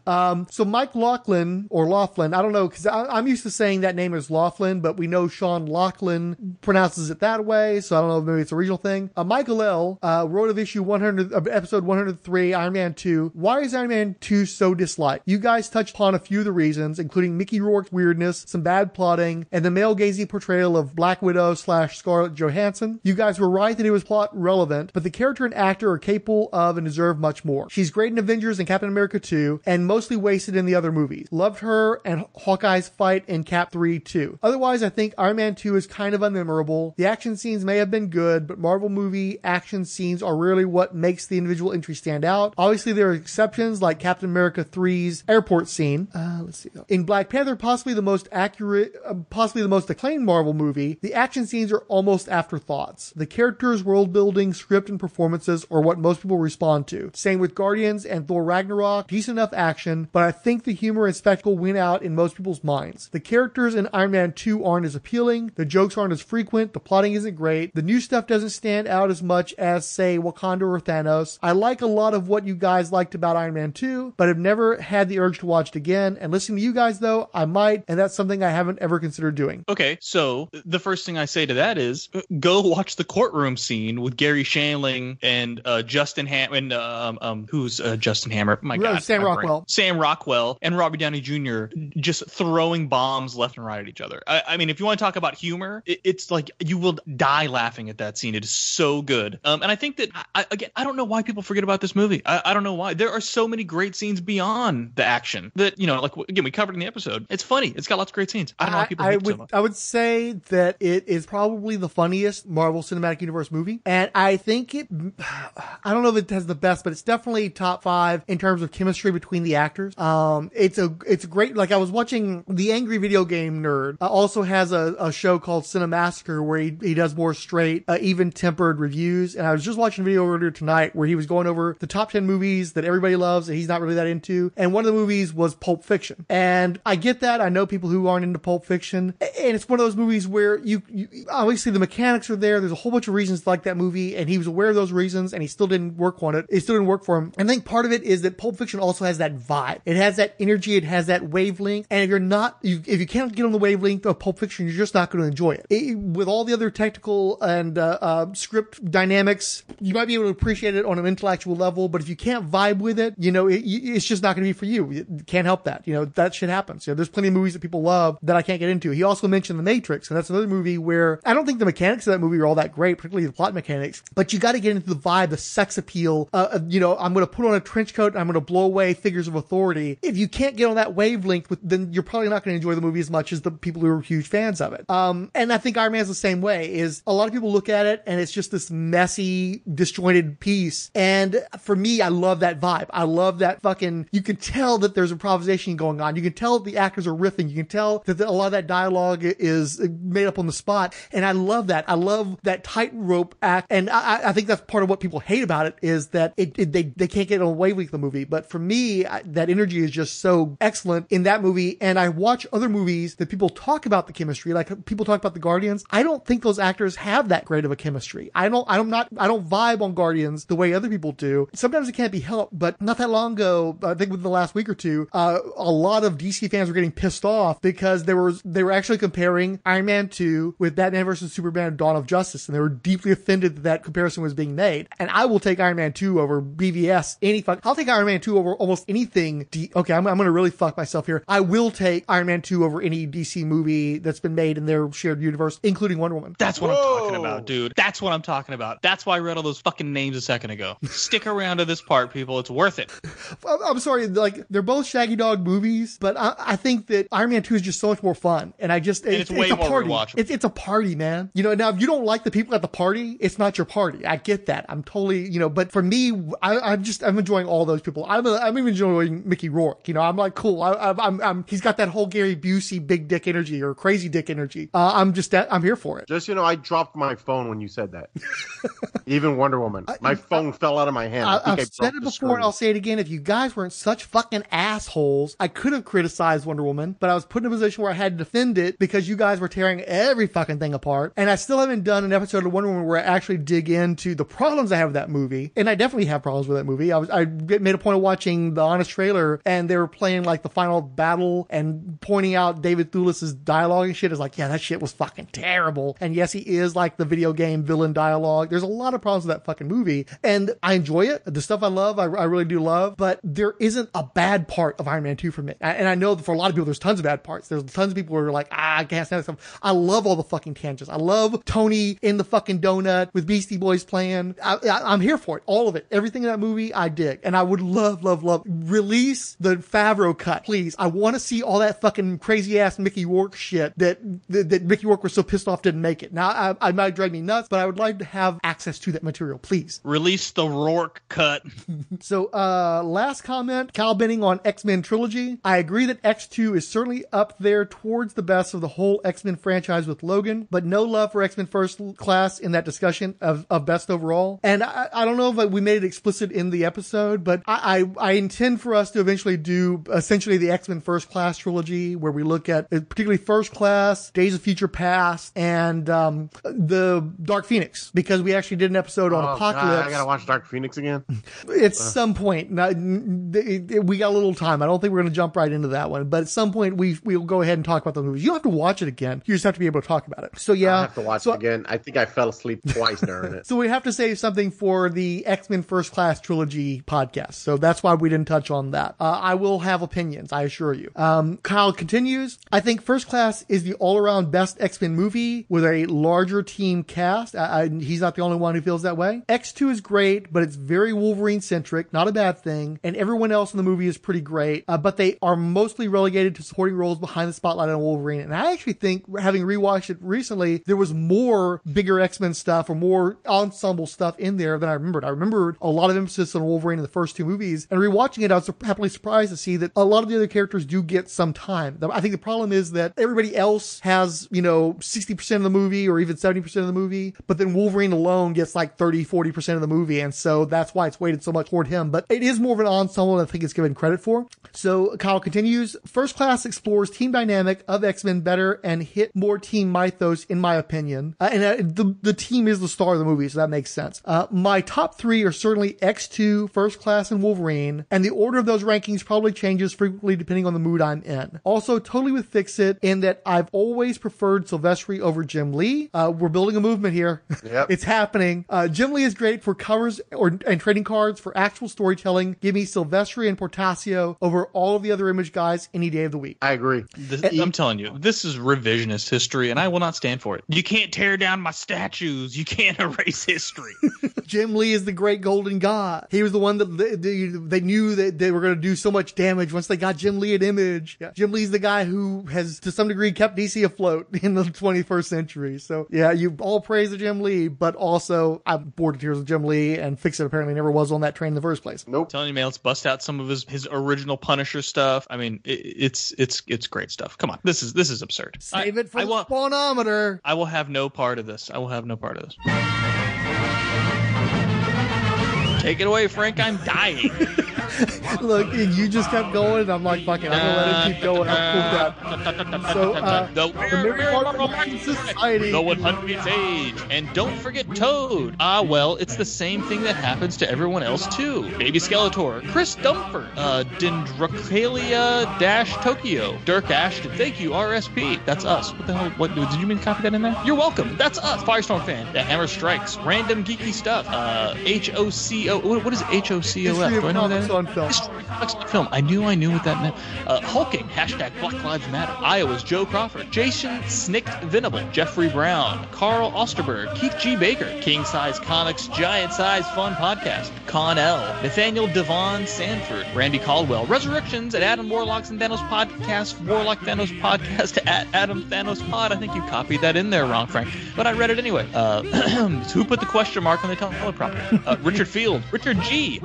So Mike Laughlin, or Laughlin, I don't know, because I'm used to saying that name as Laughlin, but we know Sean Laughlin pronounces it that way, so I don't know if maybe it's a regional thing. Michael L. Wrote of issue 100, episode 103, Iron Man 2. Why is Iron Man 2 so disliked? You guys touched upon a few of the reasons, including Mickey Rourke's weirdness, some bad plotting, and the male-gazing portrayal of Black Widow / Scarlett Johansson. You guys were right that it was plot relevant, but the character and actor are capable of and deserve much more. She's great in Avengers and Captain America 2, and mostly wasted in the other movies. Loved her and Hawkeye's fight in Cap 3 too. Otherwise, I think Iron Man 2 is kind of unmemorable. The action scenes may have been good, but Marvel movie action scenes are really what makes the individual entry stand out. Obviously, there are exceptions like Captain America 3's airport scene. Let's see. In Black Panther, possibly the most accurate, possibly the most acclaimed Marvel movie, the action scenes are almost afterthoughts. The characters, world building, script, and performances are what most people respond to. Same with Guardians and Thor Ragnarok. Decent enough action, but I think the humor and spectacle win out in most people's minds. The characters in Iron Man 2 aren't as appealing. The jokes aren't as frequent. The plotting isn't great. The new stuff doesn't stand out as much as, say, Wakanda or Thanos. I like a lot of what you guys liked about Iron Man 2, but have never had the urge to watch it again. And listening to you guys, though, I might, and that's something I haven't ever considered doing. Okay, so the first thing I say to that is go watch the courtroom scene with Gary Shandling and Justin who's Justin Hammer? My God, Sam Rockwell. Sam Rockwell and Robert Downey Jr. just throwing bombs left and right at each other. I mean, if you want to talk about humor, it's like you will die laughing at that scene. It is so good. And I think that I don't know why people forget about this movie. I don't know why. There are so many great scenes beyond the action that, you know, like again, we covered in the episode. It's funny. It's got lots of great scenes. I don't know why people hate it so much. I would say that it is probably the funniest Marvel Cinematic Universe movie. And I think I don't know if it has the best, but it's definitely top 5 in terms of chemistry between the actors. It's a great, like I was watching The Angry Video Game Nerd, also has a show called Cinemassacre where he does more straight, even-tempered reviews. And I was just watching a video earlier tonight where he was going over the top 10 movies that everybody loves and he's not really that into. And one of the movies was Pulp Fiction. And I get that. I know people who aren't into Pulp Fiction. And it's one of those movies where you obviously the mechanics are there. There's a whole bunch of reasons to like that movie. And he was aware of those reasons and he still didn't work on it. It still didn't work for him. And I think part of it is that Pulp Fiction also has that vibe. It has that energy. It has that wavelength. And if you can't get on the wavelength of Pulp Fiction, you're just not going to enjoy it. With all the other technical and script dynamics, you might be able to appreciate it on an intellectual level, but if you can't vibe with it, you know, it's just not going to be for you. You can't help that. You know, that shit happens. You know, there's plenty of movies that people love that I can't get into. He also mentioned The Matrix, and that's another movie where I don't think the mechanics of that movie are all that great, particularly the plot mechanics, but you got to get into the vibe, the sex appeal. You know, I'm going to put on a trench coat and I'm going to blow away figures of authority. If you can't get on that wavelength, then you're probably not going to enjoy the movie as much as the people who are huge fans of it. And I think Iron Man's the same way. Is a lot of people look at it and it's just this messy, disjointed piece. And for me, I love that vibe. I love that fucking, you can tell that there's improvisation going on. You can tell the actors are riffing. You can tell that a lot of that dialogue is made up on the spot. And I love that. I love that tightrope act. And I think that's part of what people hate about it is that they can't get on a wavelength of the movie. But for me, that energy is just so excellent in that movie. And I watch other movies that people talk about the chemistry, like people talk about the Guardians. I don't think those actors have that great of a chemistry. I don't vibe on Guardians the way other people do. Sometimes it can't be helped, but not that long ago, I think within the last week or two, a lot of DC fans were getting pissed off because they were actually comparing Iron Man 2 with Batman vs. Superman Dawn of Justice, and they were deeply offended that that comparison was being made. And I will take Iron Man 2 over BVS I'll take Iron Man 2 over almost anything. Okay, I'm going to really fuck myself here. I will take Iron Man 2 over any DC movie that's been made in their shared universe, including Wonder Woman. That's what I'm talking about, dude. That's what I'm talking about. That's why I read all those fucking names a second ago. Stick around to this part, people. It's worth it. I'm sorry, like, they're both Shaggy Dog movies, but I think that Iron Man 2 is just so much more fun. And it's way more rewatchable. It's a party, man. You know, now if you don't like the people at the party, it's not your party. I get that. I'm totally, you know, but for me, I'm enjoying all those people. I'm even enjoying Mickey Rourke. You know, I'm like, cool. He's got that whole Gary Busey big dick energy or crazy dick energy. I'm here for it. Just, you know, I dropped my phone when you said that. Even Wonder Woman. My phone fell out of my hand. I've said it before and I'll say it again. If you guys weren't such fucking assholes, I could have criticized Wonder Woman, but I was put in a position where I had to defend it because you guys were tearing every fucking thing apart. And I still haven't done an episode of Wonder Woman where I actually dig into the problems I have with that movie. And I definitely have problems with that movie. I made a point of watching the honest trailer and they were playing like the final battle and pointing out David Thewlis's dialogue and shit. Is like, yeah, that shit was fucking terrible. And yes, he is like the video game villain dialogue. There's a lot of problems with that fucking movie. And I enjoy it. The stuff I love, I really do love. But there isn't a bad part of Iron Man 2 for me. And I know that for a lot of people, there's tons of bad parts. There's tons of people who are like, I can't stand this stuff. I love all the fucking tangents. I love Tony in the fucking donut with Beastie Boys playing. I'm here for it. All of it. Everything in that movie, I dig. And I would love release the Favreau cut, please. I want to see all that fucking crazy ass Mickey Rourke shit that Mickey Rourke was so pissed off didn't make it. Now, I might drive me nuts, but I would like to have access to that material, please. Release the Rourke cut. So, last comment, Cal Benning on X-Men trilogy. I agree that X2 is certainly up there towards the best of the whole X-Men franchise with Logan, but no love for X-Men First Class in that discussion of best overall. And I don't know if we made it explicit in the episode, but I intend for us to eventually do essentially the X-Men First Class trilogy, where we look at particularly First Class, Days of Future Past, and the Dark Phoenix, because we actually did an episode on Apocalypse. God, I gotta watch Dark Phoenix again. At some point. We got a little time. I don't think we're going to jump right into that one, but at some point we'll go ahead and talk about the movies. You don't have to watch it again. You just have to be able to talk about it. So yeah. I have to watch it again. I think I fell asleep twice during it. So we have to save something for the X-Men First Class trilogy podcast. So that's why we didn't touch on that. I will have opinions, I assure you. Kyle continues. I think First Class is the all-around best X-Men movie with a larger team cast. He's not the only one who feels that way. X2 is great, but it's very Wolverine-centric, not a bad thing, and everyone else in the movie is pretty great, but they are mostly relegated to supporting roles behind the spotlight on Wolverine. And I actually think, having rewatched it recently, there was more bigger X-Men stuff or more ensemble stuff in there than I remembered. I remembered a lot of emphasis on Wolverine in the first two movies, and rewatching it, I was happily surprised to see that a lot of the other characters do get some time. I think the problem is that everybody else has, 60% of the movie or even 70% of the movie, but then Wolverine alone gets like 30, 40% of the movie, and so that's why it's weighted so much toward him. But it is more of an ensemble than I think it's given credit for. So Kyle continues, First Class explores team dynamic of X-Men better and hit more team mythos, in my opinion. The team is the star of the movie, so that makes sense. My top three are certainly X2, First Class, and Wolverine, and the order of those rankings probably changes frequently depending on the mood I'm in. Also, totally with Fix-It in that I've always preferred Silvestri over Jim Lee. We're building a movement here. Yep. It's happening. Jim Lee is great for covers and trading cards. For actual storytelling, give me Silvestri and Portasio over all of the other Image guys any day of the week. I agree. I'm telling you, this is revisionist history, and I will not stand for it. You can't tear down my statues. You can't erase history. Jim Lee is the great golden god. He was the one that they knew that they were going to do so much damage once they got Jim Lee at Image. Yeah. Jim Lee's the guy who has, to some degree, kept DC afloat in the 21st century. So, yeah, you all praise the Jim Lee, but also I'm bored to tears with Jim Lee, and Fix-It apparently never was on that train in the first place. Nope. I'm telling you, man, let's bust out some of his original Punisher stuff. I mean, it's great stuff. Come on, this is absurd. Save it for the Spawnometer. I will have no part of this. Take it away, Frank. I'm dying. Look, you just kept going, and I'm like, fuck it, I'm gonna let it keep going. I'll pull that. So, the Mary Marvel Society. The 100th age. And don't forget Toad. Well, it's the same thing that happens to everyone else, too. Baby Skeletor, Chris Dumford, Dendrocalia-Tokyo, Dirk Ashton. Thank you, RSP. That's us. What the hell? What, did you mean to copy that in there? You're welcome. That's us. Firestorm fan. The Hammer Strikes. Random geeky stuff. HOCO. What is HOCOF? Do I know that? Film. I knew what that meant. Hulking. Hashtag Black Lives Matter. Iowa's Joe Crawford. Jason Snicked Venable. Jeffrey Brown. Carl Osterberg. Keith G. Baker. King Size Comics. Giant Size Fun Podcast. Con L. Nathaniel Devon Sanford. Randy Caldwell. Resurrections at Adam Warlock's and Thanos Podcast. Warlock Thanos Podcast at Adam Thanos Pod. I think you copied that in there wrong, Frank. But I read it anyway. Who put the question mark on the teleprompter? Richard Field. Richard G.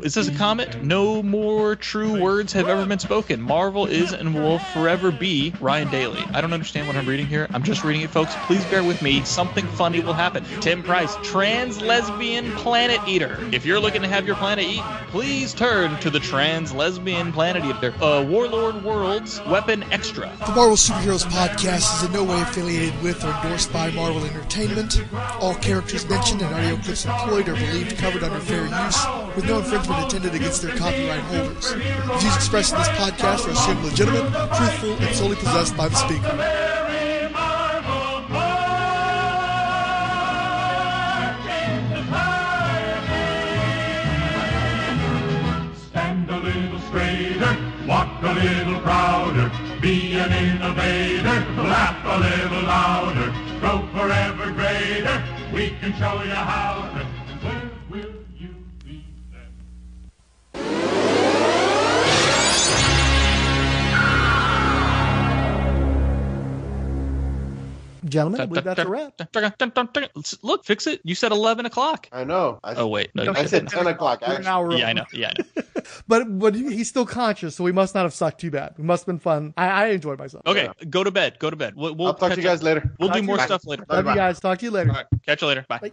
Is this a comment? No more true words have ever been spoken. Marvel is and will forever be Ryan Daly. I don't understand what I'm reading here. I'm just reading it, folks. Please bear with me. Something funny will happen. Tim Price, trans lesbian planet eater. If you're looking to have your planet eaten, please turn to the trans lesbian planet eater. Warlord Worlds Weapon Extra. The Marvel Superheroes Podcast is in no way affiliated with or endorsed by Marvel Entertainment. All characters mentioned and audio clips employed are believed covered under fair use, with no infringement intended against their copyright holders. Views expressed in this podcast are assumed legitimate, truthful, and solely possessed by the speaker. Stand a little straighter, walk a little prouder, be an innovator, laugh a little louder. grow forever greater. We can show you how. Where will you be then? Gentlemen, I believe that's a wrap. Look, fix it. You said 11 o'clock. I know. Oh, wait. No, I said 10 o'clock. An hour yeah, I know. But he's still conscious, so we must not have sucked too bad. It must have been fun. I enjoyed myself. Okay, go to bed. We'll I'll talk to you guys later. We'll do more stuff later. Love you guys. Talk to you later. All right, catch you later. Bye.